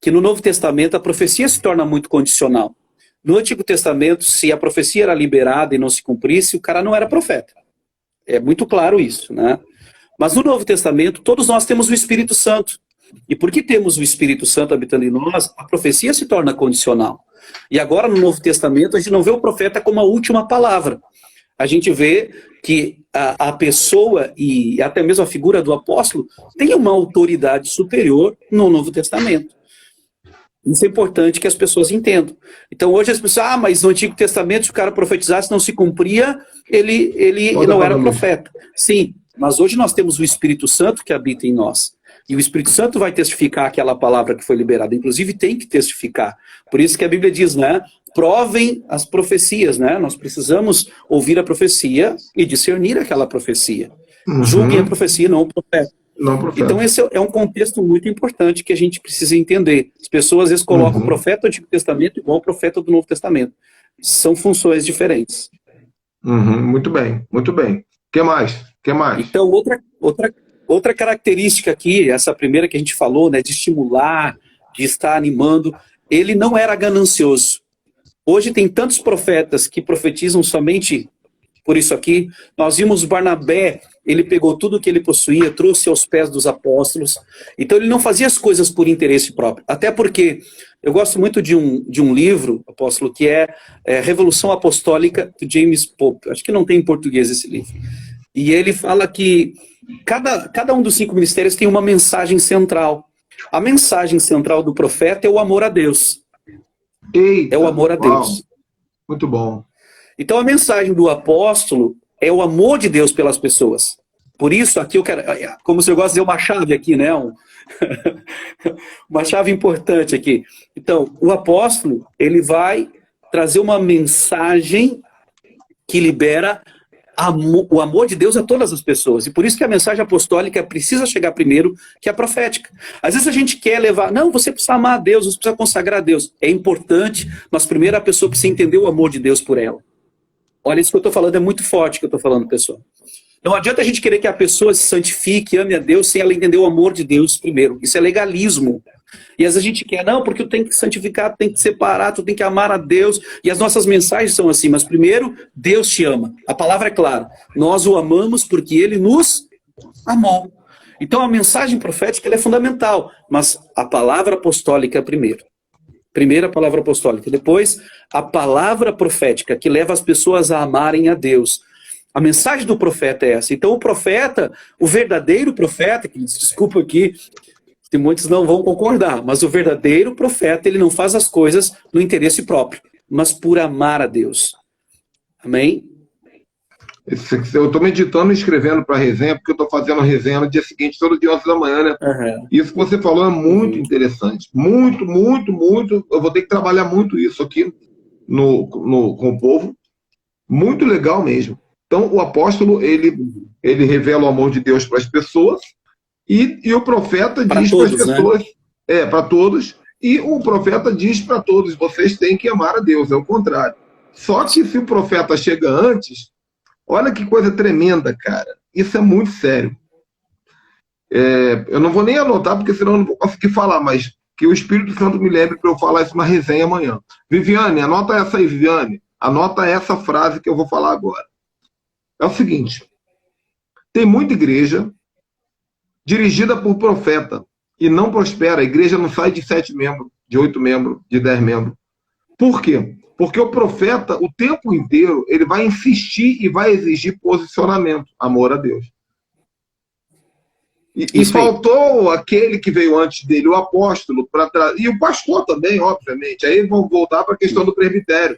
que no Novo Testamento a profecia se torna muito condicional. No Antigo Testamento, se a profecia era liberada e não se cumprisse, o cara não era profeta. É muito claro isso, né? Mas no Novo Testamento, todos nós temos o Espírito Santo. E porque temos o Espírito Santo habitando em nós, a profecia se torna condicional. E agora, no Novo Testamento, a gente não vê o profeta como a última palavra. A gente vê que a pessoa e até mesmo a figura do apóstolo tem uma autoridade superior no Novo Testamento. Isso é importante que as pessoas entendam. Então hoje as pessoas, mas no Antigo Testamento, se o cara profetizasse, não se cumpria, ele não era profeta. Sim, mas hoje nós temos o Espírito Santo que habita em nós. E o Espírito Santo vai testificar aquela palavra que foi liberada. Inclusive tem que testificar. Por isso que a Bíblia diz, né? Provem as profecias, né? Nós precisamos ouvir a profecia e discernir aquela profecia. Julguem a profecia, não o profeta. Então esse é um contexto muito importante que a gente precisa entender. As pessoas às vezes colocam o profeta do Antigo Testamento igual ao profeta do Novo Testamento. São funções diferentes. Muito bem, muito bem. O que mais? Então outra característica aqui, essa primeira que a gente falou, né, de estimular, de estar animando, ele não era ganancioso. Hoje tem tantos profetas que profetizam somente por isso aqui. Nós vimos Barnabé, ele pegou tudo que ele possuía, trouxe aos pés dos apóstolos. Então ele não fazia as coisas por interesse próprio. Até porque eu gosto muito de um livro, apóstolo, que é Revolução Apostólica, de James Pope. Acho que não tem em português esse livro. E ele fala que cada um dos 5 ministérios tem uma mensagem central. A mensagem central do profeta é o amor a Deus. Eita, é o amor a Deus. Muito bom. Então a mensagem do apóstolo é o amor de Deus pelas pessoas. Por isso aqui eu quero, como se eu gosto de dizer, uma chave aqui, né? Uma chave importante aqui. Então, o apóstolo, ele vai trazer uma mensagem que libera o amor de Deus a todas as pessoas. E por isso que a mensagem apostólica precisa chegar primeiro que a profética. Às vezes a gente quer levar, não, você precisa amar a Deus, você precisa consagrar a Deus. É importante, mas primeiro a pessoa precisa entender o amor de Deus por ela. Olha, isso que eu estou falando é muito forte que eu estou falando, pessoal. Não adianta a gente querer que a pessoa se santifique, ame a Deus, sem ela entender o amor de Deus primeiro. Isso é legalismo. E às vezes a gente quer, não, porque eu tenho que santificar, tenho que separar, tu tem que amar a Deus. E as nossas mensagens são assim, mas primeiro, Deus te ama. A palavra é clara. Nós o amamos porque Ele nos amou. Então a mensagem profética ela é fundamental, mas a palavra apostólica é primeiro. Primeiro a palavra apostólica, depois a palavra profética, que leva as pessoas a amarem a Deus. A mensagem do profeta é essa. Então o profeta, o verdadeiro profeta, que desculpa aqui, que muitos não vão concordar, mas o verdadeiro profeta, ele não faz as coisas no interesse próprio, mas por amar a Deus. Amém? Eu estou meditando e escrevendo para a resenha, porque eu estou fazendo a resenha no dia seguinte, todo dia 11 da manhã, né? Isso que você falou é muito interessante. Muito, muito, muito. Eu vou ter que trabalhar muito isso aqui com o povo. Muito legal mesmo. Então, o apóstolo, ele revela o amor de Deus para as pessoas, e o profeta diz para as pessoas, né? Para todos, e o profeta diz para todos, vocês têm que amar a Deus, é o contrário. Só que se o profeta chega antes, olha que coisa tremenda, cara. Isso é muito sério. Eu não vou nem anotar, porque senão eu não vou conseguir falar, mas que o Espírito Santo me lembre para eu falar isso na resenha amanhã. Viviane, anota essa aí, Viviane. Anota essa frase que eu vou falar agora. É o seguinte, tem muita igreja dirigida por profeta e não prospera. A igreja não sai de 7 membros, de 8 membros, de 10 membros. Por quê? Porque o profeta, o tempo inteiro, ele vai insistir e vai exigir posicionamento, amor a Deus. E faltou aquele que veio antes dele, o apóstolo, e o pastor também, obviamente. Aí vamos voltar para a questão do presbitério.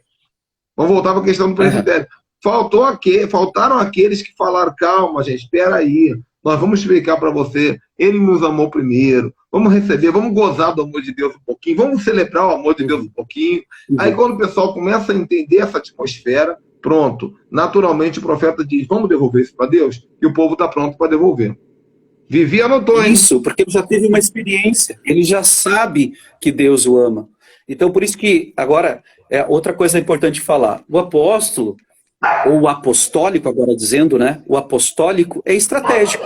Faltaram aqueles que falaram, calma, gente, espera aí, nós vamos explicar para você, ele nos amou primeiro, vamos receber, vamos gozar do amor de Deus um pouquinho, vamos celebrar o amor de Deus um pouquinho. Aí quando o pessoal começa a entender essa atmosfera, pronto, naturalmente o profeta diz, vamos devolver isso para Deus? E o povo está pronto para devolver. Vivi anotou, hein? Isso, porque ele já teve uma experiência, ele já sabe que Deus o ama. Então, por isso que, agora, outra coisa importante falar, o apóstolo, ou o apostólico, agora dizendo, né? O apostólico é estratégico.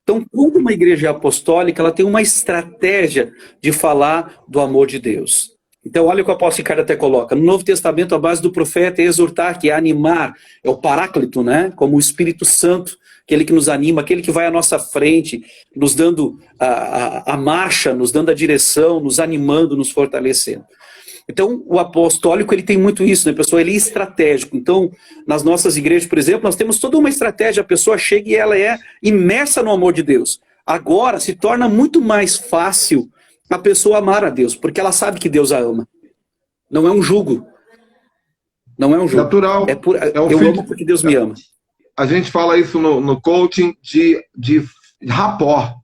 Então, quando uma igreja é apostólica, ela tem uma estratégia de falar do amor de Deus. Então, olha o que o apóstolo Ricardo até coloca. No Novo Testamento, a base do profeta é exortar, que é animar, é o paráclito, né? Como o Espírito Santo, aquele que nos anima, aquele que vai à nossa frente, nos dando a marcha, nos dando a direção, nos animando, nos fortalecendo. Então, o apostólico, ele tem muito isso, né, pessoal? Ele é estratégico. Então, nas nossas igrejas, por exemplo, nós temos toda uma estratégia, a pessoa chega e ela é imersa no amor de Deus. Agora, se torna muito mais fácil a pessoa amar a Deus, porque ela sabe que Deus a ama. Não é um jugo. Não é um jugo. Natural. Eu amo porque Deus me ama. A gente fala isso no coaching de rapport.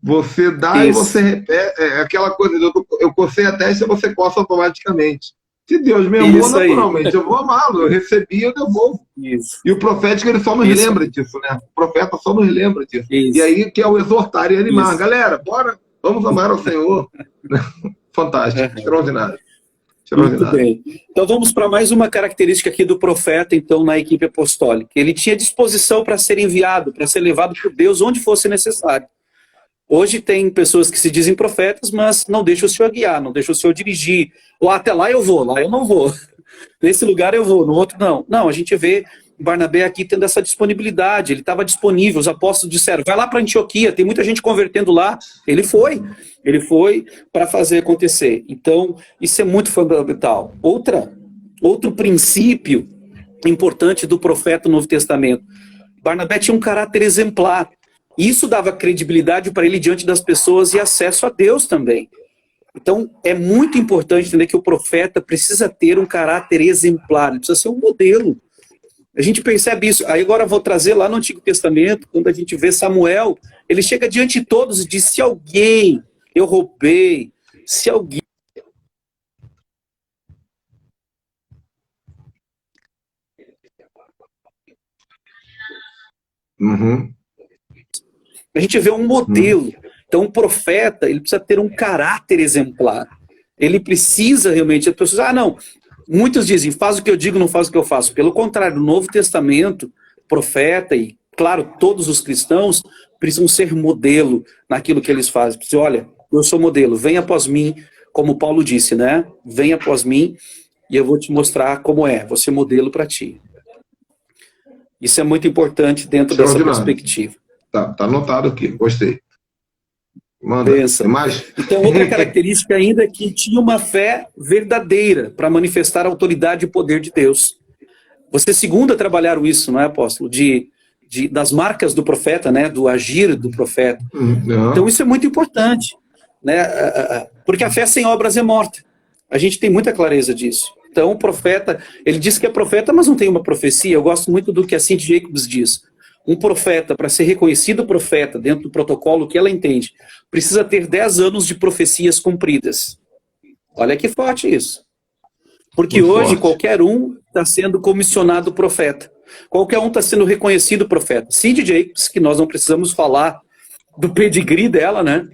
Você dá e você repete. É aquela coisa, eu cocei a testa e você coça automaticamente. Se Deus me amou, naturalmente, eu vou amá-lo. Eu recebi, eu devolvo. Isso. E o profético, ele só nos lembra disso, né? O profeta só nos lembra disso. Isso. E aí que é o exortar e animar. Isso. Galera, bora, vamos amar ao Senhor. Fantástico, extraordinário. Muito bem. Então vamos para mais uma característica aqui do profeta, então, na equipe apostólica. Ele tinha disposição para ser enviado, para ser levado por Deus onde fosse necessário. Hoje tem pessoas que se dizem profetas, mas não deixam o Senhor guiar, não deixam o Senhor dirigir. Ou até lá eu vou, lá eu não vou. Nesse lugar eu vou, no outro não. Não, a gente vê Barnabé aqui tendo essa disponibilidade, ele estava disponível, os apóstolos disseram, vai lá para Antioquia, tem muita gente convertendo lá. Ele foi para fazer acontecer. Então, isso é muito fundamental. Outro princípio importante do profeta no Novo Testamento, Barnabé tinha um caráter exemplar. Isso dava credibilidade para ele diante das pessoas e acesso a Deus também. Então, é muito importante entender que o profeta precisa ter um caráter exemplar, ele precisa ser um modelo. A gente percebe isso. Aí agora eu vou trazer lá no Antigo Testamento, quando a gente vê Samuel, ele chega diante de todos e diz, se alguém eu roubei, se alguém... Uhum. A gente vê um modelo. Então, o profeta, ele precisa ter um caráter exemplar. Ele precisa realmente... As pessoas, não, muitos dizem, faz o que eu digo, não faz o que eu faço. Pelo contrário, no Novo Testamento, profeta e, claro, todos os cristãos precisam ser modelo naquilo que eles fazem. Precisam, olha, eu sou modelo, venha após mim, como Paulo disse, né? Venha após mim e eu vou te mostrar como é, vou ser modelo para ti. Isso é muito importante dentro dessa perspectiva. Tá anotado aqui, gostei. Manda. Pensa. Mais? Então, outra característica ainda é que tinha uma fé verdadeira para manifestar a autoridade e o poder de Deus. Vocês, segunda, trabalharam isso, não é, apóstolo? Das marcas do profeta, né? Do agir do profeta. Então, isso é muito importante, né? Porque a fé sem obras é morta. A gente tem muita clareza disso. Então, o profeta, ele diz que é profeta, mas não tem uma profecia. Eu gosto muito do que a Cindy Jacobs diz. Um profeta, para ser reconhecido profeta dentro do protocolo que ela entende, precisa ter 10 anos de profecias cumpridas. Olha que forte isso. Porque muito hoje forte. Qualquer um está sendo comissionado profeta. Qualquer um está sendo reconhecido profeta. Cindy Jacobs, que nós não precisamos falar do pedigree dela, né?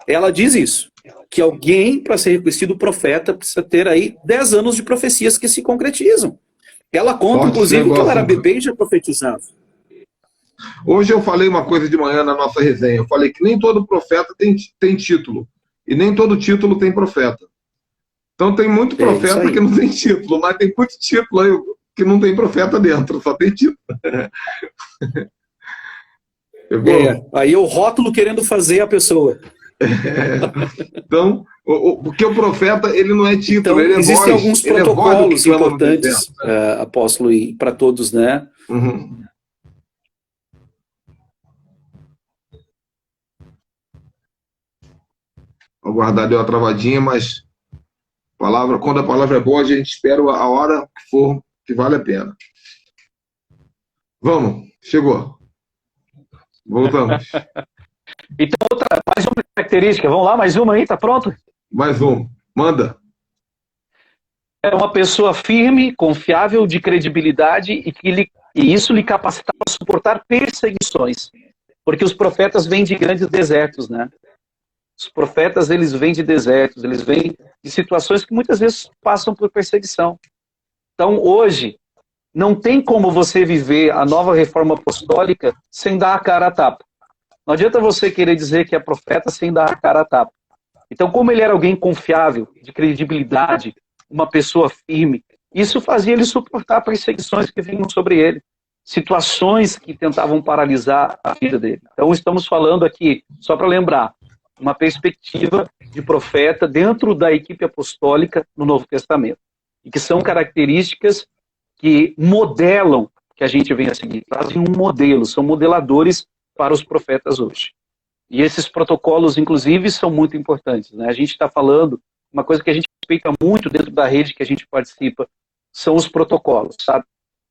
Ela diz isso. Que alguém, para ser reconhecido profeta, precisa ter aí 10 anos de profecias que se concretizam. Ela conta, forte, inclusive, que ela era bebê e já profetizava. Hoje eu falei uma coisa de manhã na nossa resenha. Eu falei que nem todo profeta tem título. E nem todo título tem profeta. Então tem muito profeta que não tem título, mas tem muito título aí que não tem profeta dentro, só tem título. Aí é o rótulo querendo fazer a pessoa. Então, porque o profeta, ele não é título, então, ele é existem voz. Alguns protocolos importantes, apóstolo, para todos, né? Uhum. Vou guardar, deu uma travadinha, mas quando a palavra é boa, a gente espera a hora que for, que vale a pena. Vamos, chegou. Voltamos. Então, mais uma característica. Vamos lá, mais uma aí, tá pronto? Mais um. Manda. É uma pessoa firme, confiável, de credibilidade e isso lhe capacitava a suportar perseguições. Porque os profetas vêm de grandes desertos, né? Os profetas, eles vêm de desertos, eles vêm de situações que muitas vezes passam por perseguição. Então, hoje, não tem como você viver a nova reforma apostólica sem dar a cara a tapa. Não adianta você querer dizer que é profeta sem dar a cara a tapa. Então, como ele era alguém confiável, de credibilidade, uma pessoa firme, isso fazia ele suportar perseguições que vinham sobre ele, situações que tentavam paralisar a vida dele. Então, estamos falando aqui, só para lembrar, uma perspectiva de profeta dentro da equipe apostólica no Novo Testamento. E que são características que modelam que a gente vem a seguir, trazem um modelo, são modeladores para os profetas hoje. E esses protocolos, inclusive, são muito importantes, né? A gente está falando, uma coisa que a gente respeita muito dentro da rede que a gente participa, são os protocolos, sabe?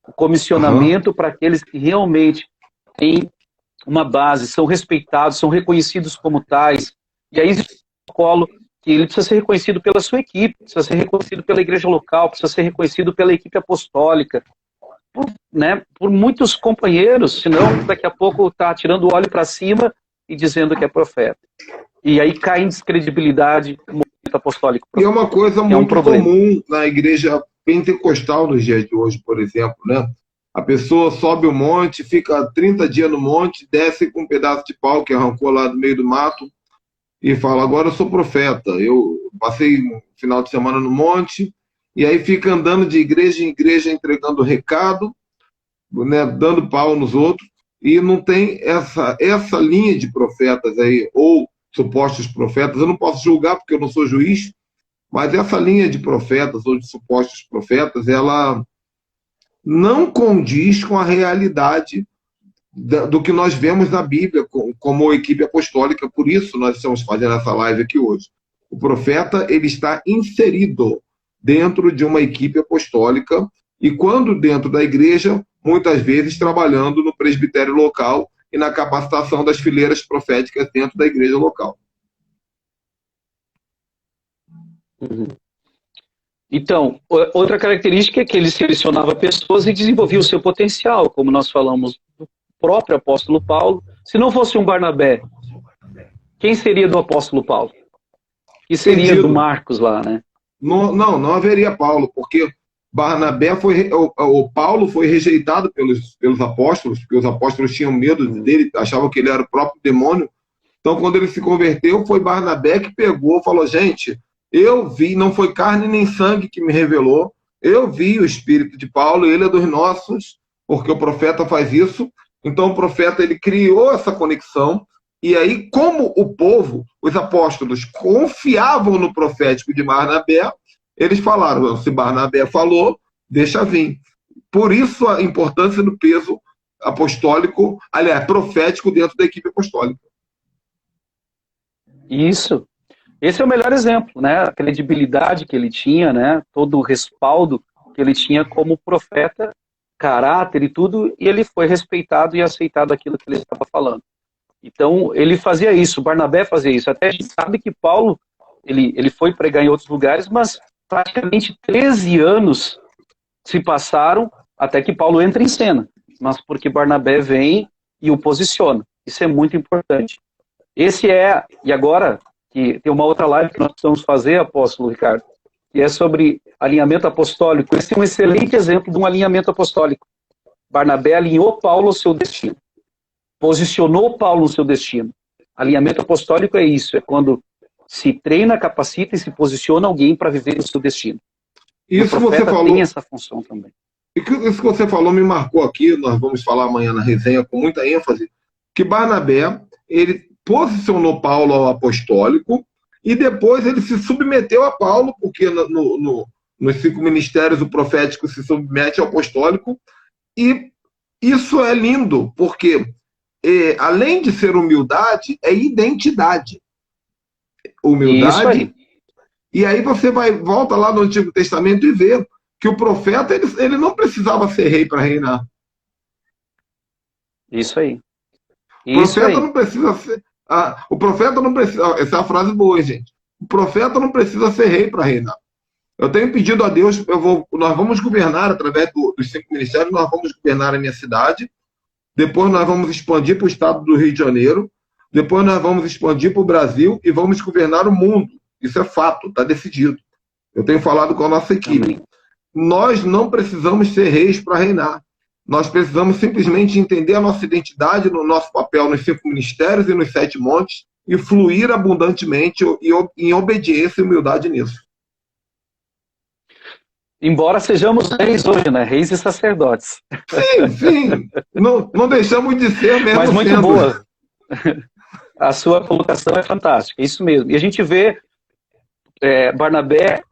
O comissionamento para aqueles que realmente têm uma base, são respeitados, são reconhecidos como tais. E aí existe um protocolo que ele precisa ser reconhecido pela sua equipe, precisa ser reconhecido pela igreja local, precisa ser reconhecido pela equipe apostólica, por muitos companheiros, senão daqui a pouco está tirando o óleo para cima e dizendo que é profeta. E aí cai em descredibilidade o movimento apostólico. E é uma coisa muito comum na igreja pentecostal nos dias de hoje, por exemplo, né? A pessoa sobe o monte, fica 30 dias no monte, desce com um pedaço de pau que arrancou lá do meio do mato e fala, agora eu sou profeta. Eu passei um final de semana no monte e aí fica andando de igreja em igreja entregando recado, né, dando pau nos outros, e não tem essa linha de profetas aí, ou supostos profetas. Eu não posso julgar porque eu não sou juiz, mas essa linha de profetas ou de supostos profetas, ela não condiz com a realidade do que nós vemos na Bíblia como equipe apostólica. Por isso nós estamos fazendo essa live aqui hoje. O profeta, ele está inserido dentro de uma equipe apostólica e quando dentro da igreja, muitas vezes trabalhando no presbitério local e na capacitação das fileiras proféticas dentro da igreja local. Então, outra característica é que ele selecionava pessoas e desenvolvia o seu potencial, como nós falamos do próprio apóstolo Paulo. Se não fosse um Barnabé, quem seria do apóstolo Paulo? Que seria do Marcos lá, né? Não haveria Paulo, porque Barnabé o Paulo foi rejeitado pelos apóstolos, porque os apóstolos tinham medo dele, achavam que ele era o próprio demônio. Então, quando ele se converteu, foi Barnabé que pegou, falou, gente, eu vi, não foi carne nem sangue que me revelou, eu vi o espírito de Paulo, ele é dos nossos, porque o profeta faz isso. Então, o profeta, ele criou essa conexão, e aí, como o povo, os apóstolos, confiavam no profético de Barnabé, eles falaram, se Barnabé falou, deixa vir. Por isso a importância do peso apostólico, aliás, profético dentro da equipe apostólica. Isso. Esse é o melhor exemplo, né? A credibilidade que ele tinha, né? Todo o respaldo que ele tinha como profeta, caráter e tudo, e ele foi respeitado e aceitado aquilo que ele estava falando. Então, ele fazia isso, Barnabé fazia isso. Até a gente sabe que Paulo, ele foi pregar em outros lugares, mas praticamente 13 anos se passaram até que Paulo entra em cena. Mas porque Barnabé vem e o posiciona. Isso é muito importante. E agora, que tem uma outra live que nós precisamos fazer, apóstolo Ricardo, que é sobre alinhamento apostólico. Esse é um excelente exemplo de um alinhamento apostólico. Barnabé alinhou Paulo ao seu destino. Posicionou Paulo no seu destino. Alinhamento apostólico é isso, é quando se treina, capacita e se posiciona alguém para viver o seu destino. Isso você falou. Tem essa função também. Isso que você falou me marcou aqui, nós vamos falar amanhã na resenha com muita ênfase, que Barnabé, ele posicionou Paulo ao apostólico e depois ele se submeteu a Paulo, porque nos 5 ministérios o profético se submete ao apostólico, e isso é lindo, porque além de ser humildade, é identidade. Humildade. E aí você volta lá no Antigo Testamento e vê que o profeta ele não precisava ser rei para reinar. Isso aí. O Isso profeta aí. não precisa ser. O profeta não precisa. Essa é uma frase boa, hein, gente. O profeta não precisa ser rei para reinar. Eu tenho pedido a Deus, nós vamos governar através dos 5 ministérios, nós vamos governar a minha cidade, depois nós vamos expandir para o estado do Rio de Janeiro, depois nós vamos expandir para o Brasil e vamos governar o mundo. Isso é fato, está decidido. Eu tenho falado com a nossa equipe. Amém. Nós não precisamos ser reis para reinar. Nós precisamos simplesmente entender a nossa identidade no nosso papel nos 5 ministérios e nos 7 montes e fluir abundantemente em obediência e humildade nisso. Embora sejamos reis hoje, né? Reis e sacerdotes. Sim, sim. Não deixamos de ser mesmo. Mas muito sendo. boa. A sua colocação é fantástica, isso mesmo. E a gente vê Barnabé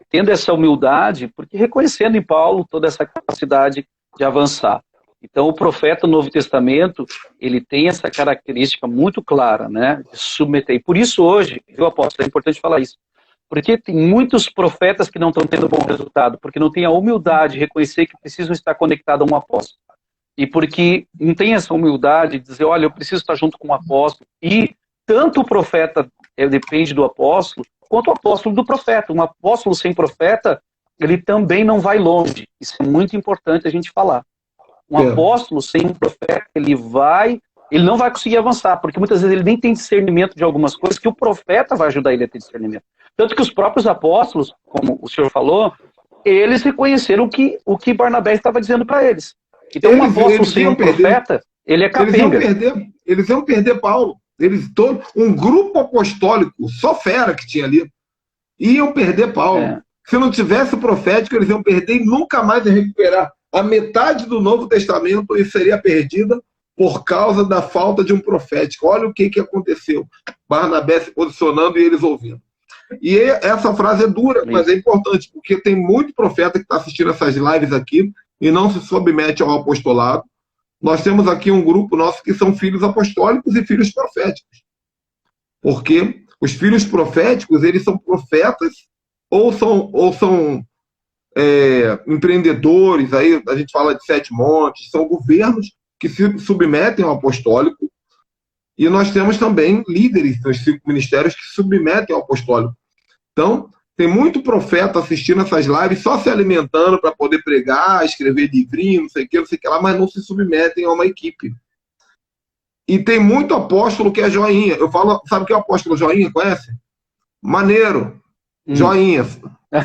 tendo essa humildade, porque reconhecendo em Paulo toda essa capacidade de avançar. Então, o profeta do Novo Testamento, ele tem essa característica muito clara, né? De submeter. E por isso hoje, viu, apóstolo, é importante falar isso. Porque tem muitos profetas que não estão tendo bom resultado, porque não têm a humildade de reconhecer que precisam estar conectados a um apóstolo. E porque não tem essa humildade de dizer, olha, eu preciso estar junto com o apóstolo. E tanto o profeta depende do apóstolo, quanto o apóstolo do profeta. Um apóstolo sem profeta, ele também não vai longe. Isso é muito importante a gente falar. Um apóstolo sem um profeta, ele não vai conseguir avançar, porque muitas vezes ele nem tem discernimento de algumas coisas que o profeta vai ajudar ele a ter discernimento. Tanto que os próprios apóstolos, como o senhor falou, eles reconheceram o que Barnabé estava dizendo para eles. Então, um apóstolo sem um profeta, ele é capenga. Eles iam perder Paulo. Um grupo apostólico, só fera que tinha ali, iam perder Paulo. Se não tivesse o profético, eles iam perder e nunca mais iam recuperar. A metade do Novo Testamento seria perdida por causa da falta de um profético. Olha o que aconteceu. Barnabé se posicionando e eles ouvindo. E essa frase é dura, mas é importante, porque tem muito profeta que está assistindo essas lives aqui e não se submete ao apostolado. Nós temos aqui um grupo nosso que são filhos apostólicos e filhos proféticos. Porque os filhos proféticos, eles são profetas ou são empreendedores, aí a gente fala de 7 montes, são governos que se submetem ao apostólico. E nós temos também líderes dos 5 ministérios que se submetem ao apostólico. Então, tem muito profeta assistindo essas lives só se alimentando para poder pregar, escrever livrinho, não sei o que lá, mas não se submetem a uma equipe. E tem muito apóstolo que é joinha. Eu falo, sabe o que é o apóstolo joinha? Conhece? Maneiro. Joinha.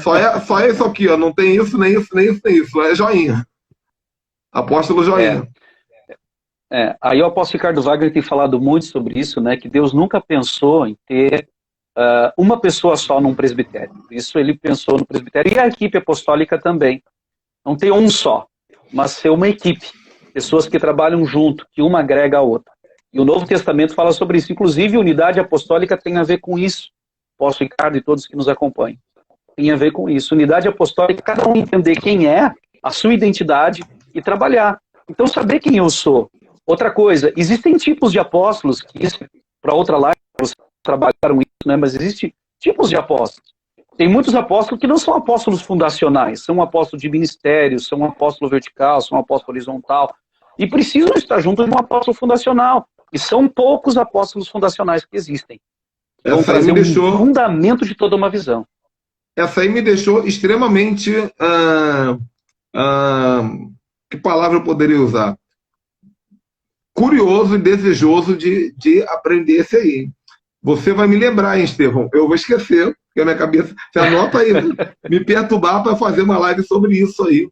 Só é isso aqui, ó. Não tem isso, nem isso, nem isso, nem isso. É joinha. Apóstolo joinha. Aí o apóstolo Ricardo Wagner tem falado muito sobre isso, né? Que Deus nunca pensou em ter uma pessoa só num presbitério. Isso ele pensou no presbitério. E a equipe apostólica também. Não ter um só, mas ser uma equipe. Pessoas que trabalham junto, que uma agrega a outra. E o Novo Testamento fala sobre isso. Inclusive, unidade apostólica tem a ver com isso. Apóstolo Ricardo e todos que nos acompanham. Tem a ver com isso. Unidade apostólica, cada um entender quem é, a sua identidade e trabalhar. Então, saber quem eu sou. Outra coisa, existem tipos de apóstolos, que isso, para outra live, vocês trabalharam isso, né? Mas existem tipos de apóstolos. Tem muitos apóstolos que não são apóstolos fundacionais, são apóstolos de ministério, são um apóstolo vertical, são um apóstolo horizontal, e precisam estar junto de um apóstolo fundacional. E são poucos apóstolos fundacionais que existem. Vão trazer um fundamento de toda uma visão. Essa aí me deixou extremamente... que palavra eu poderia usar? Curioso e desejoso de aprender esse aí. Você vai me lembrar, hein, Estevão? Eu vou esquecer, porque a minha cabeça... Você anota aí, me perturbar para fazer uma live sobre isso aí.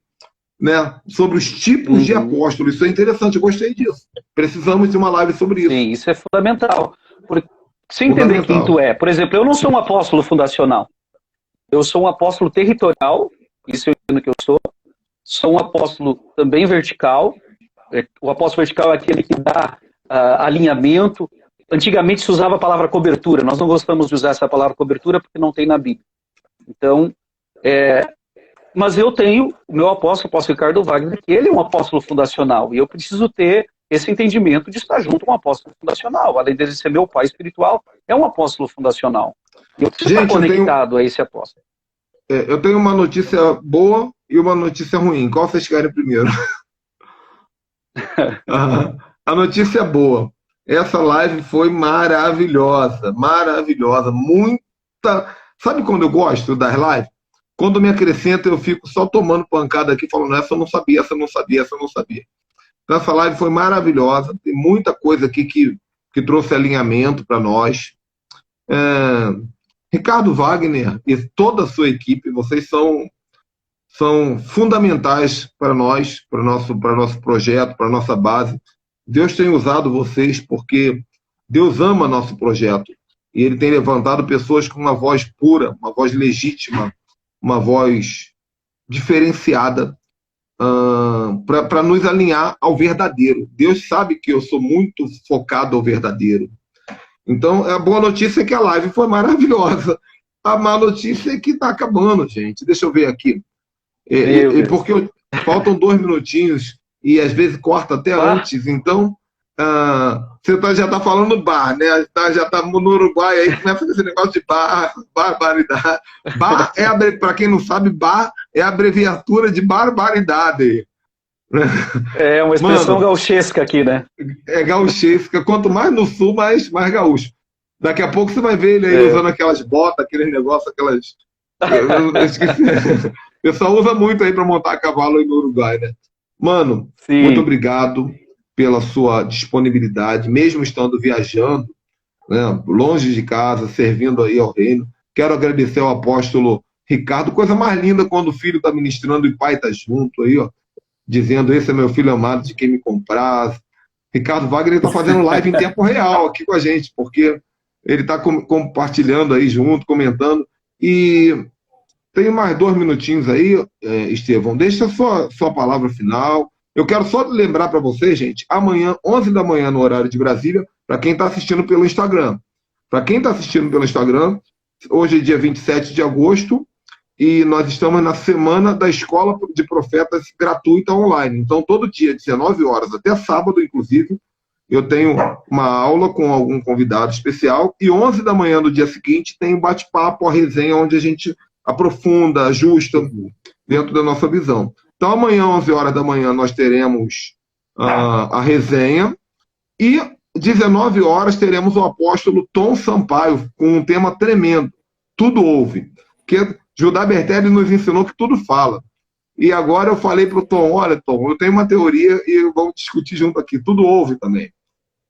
Né? Sobre os tipos de apóstolos. Isso é interessante, eu gostei disso. Precisamos de uma live sobre isso. Sim, isso é fundamental. Você entender quem tu é. Por exemplo, eu não sou um apóstolo fundacional. Eu sou um apóstolo territorial, isso eu entendo que eu sou. Sou um apóstolo também vertical. O apóstolo vertical é aquele que dá alinhamento. Antigamente se usava a palavra cobertura. Nós não gostamos de usar essa palavra cobertura porque não tem na Bíblia. Então, mas eu tenho o meu apóstolo, o apóstolo Ricardo Wagner, que ele é um apóstolo fundacional. E eu preciso ter esse entendimento de estar junto com um apóstolo fundacional. Além de ser meu pai espiritual, é um apóstolo fundacional. E eu preciso estar conectado a esse apóstolo. Eu tenho uma notícia boa e uma notícia ruim. Qual vocês querem primeiro? a notícia é boa. Essa live foi maravilhosa, maravilhosa, muita... Sabe quando eu gosto das lives? Quando me acrescenta, eu fico só tomando pancada aqui, falando, essa eu não sabia, essa eu não sabia, essa eu não sabia. Então, essa live foi maravilhosa, tem muita coisa aqui que trouxe alinhamento para nós. Ricardo Wagner e toda a sua equipe, vocês são fundamentais para nós, para o nosso projeto, para a nossa base. Deus tem usado vocês porque Deus ama nosso projeto. E Ele tem levantado pessoas com uma voz pura, uma voz legítima, uma voz diferenciada para nos alinhar ao verdadeiro. Deus sabe que eu sou muito focado ao verdadeiro. Então, a boa notícia é que a live foi maravilhosa. A má notícia é que está acabando, gente. Deixa eu ver aqui. Porque faltam 2 minutinhos e às vezes corta até antes. Então, você já está falando bar, né? Já está no Uruguai, aí começa esse negócio de barbaridade. Bar para quem não sabe, bar é a abreviatura de barbaridade. É uma expressão gauchesca aqui, né? É gauchesca. Quanto mais no sul, mais gaúcho. Daqui a pouco você vai ver ele aí usando aquelas botas, aqueles negócios, aquelas... Eu esqueci. O pessoal usa muito aí para montar cavalo aí no Uruguai, né? Mano, sim, muito obrigado pela sua disponibilidade, mesmo estando viajando, né, longe de casa, servindo aí ao reino. Quero agradecer ao apóstolo Ricardo. Coisa mais linda quando o filho está ministrando e o pai está junto aí, ó, dizendo, esse é meu filho amado de quem me compraz. Ricardo Wagner está fazendo live em tempo real aqui com a gente, porque ele está compartilhando aí junto, comentando. E tem mais 2 minutinhos aí, Estevão. Deixa a sua palavra final. Eu quero só lembrar para vocês, gente, amanhã, 11 da manhã, no horário de Brasília, para quem está assistindo pelo Instagram. Para quem está assistindo pelo Instagram, hoje é dia 27 de agosto, e nós estamos na semana da Escola de Profetas gratuita online. Então, todo dia, 19 horas, até sábado, inclusive, eu tenho uma aula com algum convidado especial, e 11 da manhã do dia seguinte tem um bate-papo, a resenha, onde a gente aprofunda, ajusta dentro da nossa visão. Então, amanhã, 11 horas da manhã, nós teremos a resenha, e 19 horas teremos o apóstolo Tom Sampaio, com um tema tremendo, Tudo Ouve, que Judá Bertelli nos ensinou que tudo fala. E agora eu falei para o Tom, olha, Tom, eu tenho uma teoria e vamos discutir junto aqui, tudo ouve também.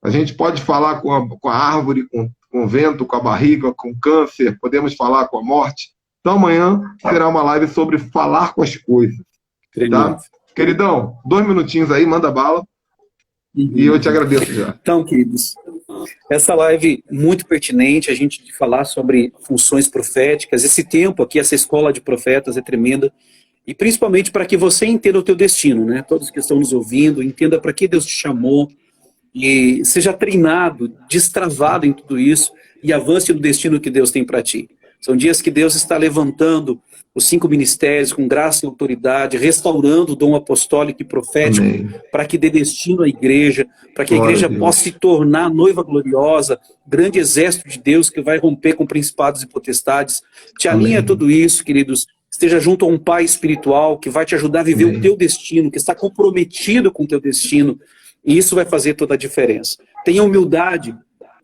A gente pode falar com a árvore, com o vento, com a barriga, com o câncer, podemos falar com a morte. Então amanhã será uma live sobre falar com as coisas. Tá? Queridão, 2 minutinhos aí, manda bala. E eu te agradeço já. Então, queridos, essa live muito pertinente, a gente falar sobre funções proféticas, esse tempo aqui, essa escola de profetas é tremenda, e principalmente para que você entenda o teu destino, né? Todos que estão nos ouvindo, entenda para que Deus te chamou, e seja treinado, destravado em tudo isso, e avance no destino que Deus tem para ti. São dias que Deus está levantando os 5 ministérios com graça e autoridade, restaurando o dom apostólico e profético, para que dê destino à igreja, para que a igreja possa se tornar noiva gloriosa, grande exército de Deus que vai romper com principados e potestades. Te alinha tudo isso, queridos. Esteja junto a um pai espiritual que vai te ajudar a viver o teu destino, que está comprometido com o teu destino. E isso vai fazer toda a diferença. Tenha humildade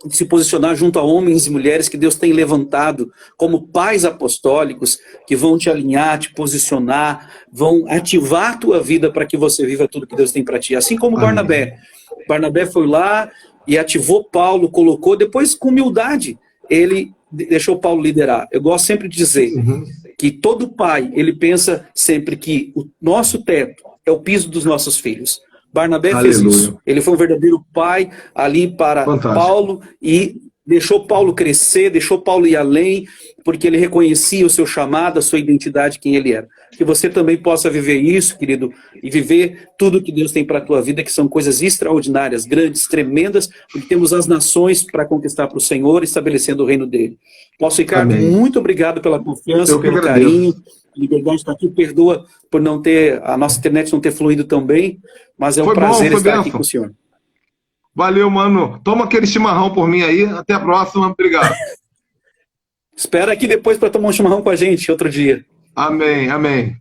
de se posicionar junto a homens e mulheres que Deus tem levantado como pais apostólicos, que vão te alinhar, te posicionar, vão ativar a tua vida para que você viva tudo que Deus tem para ti. Assim como Barnabé. Barnabé foi lá e ativou Paulo, colocou, depois com humildade, ele deixou Paulo liderar. Eu gosto sempre de dizer que todo pai, ele pensa sempre que o nosso teto é o piso dos nossos filhos. Barnabé fez isso. Ele foi um verdadeiro pai ali para Paulo e deixou Paulo crescer, deixou Paulo ir além, porque ele reconhecia o seu chamado, a sua identidade, quem ele era. Que você também possa viver isso, querido, e viver tudo que Deus tem para a tua vida, que são coisas extraordinárias, grandes, tremendas, porque temos as nações para conquistar para o Senhor, estabelecendo o reino dele. Nosso Ricardo, muito obrigado pela confiança, pelo carinho. Liberdade está aqui, perdoa por não ter, a nossa internet não ter fluído tão bem, mas é um prazer estar aqui com o senhor. Valeu, mano. Toma aquele chimarrão por mim aí. Até a próxima. Obrigado. Espera aqui depois para tomar um chimarrão com a gente outro dia. Amém, amém.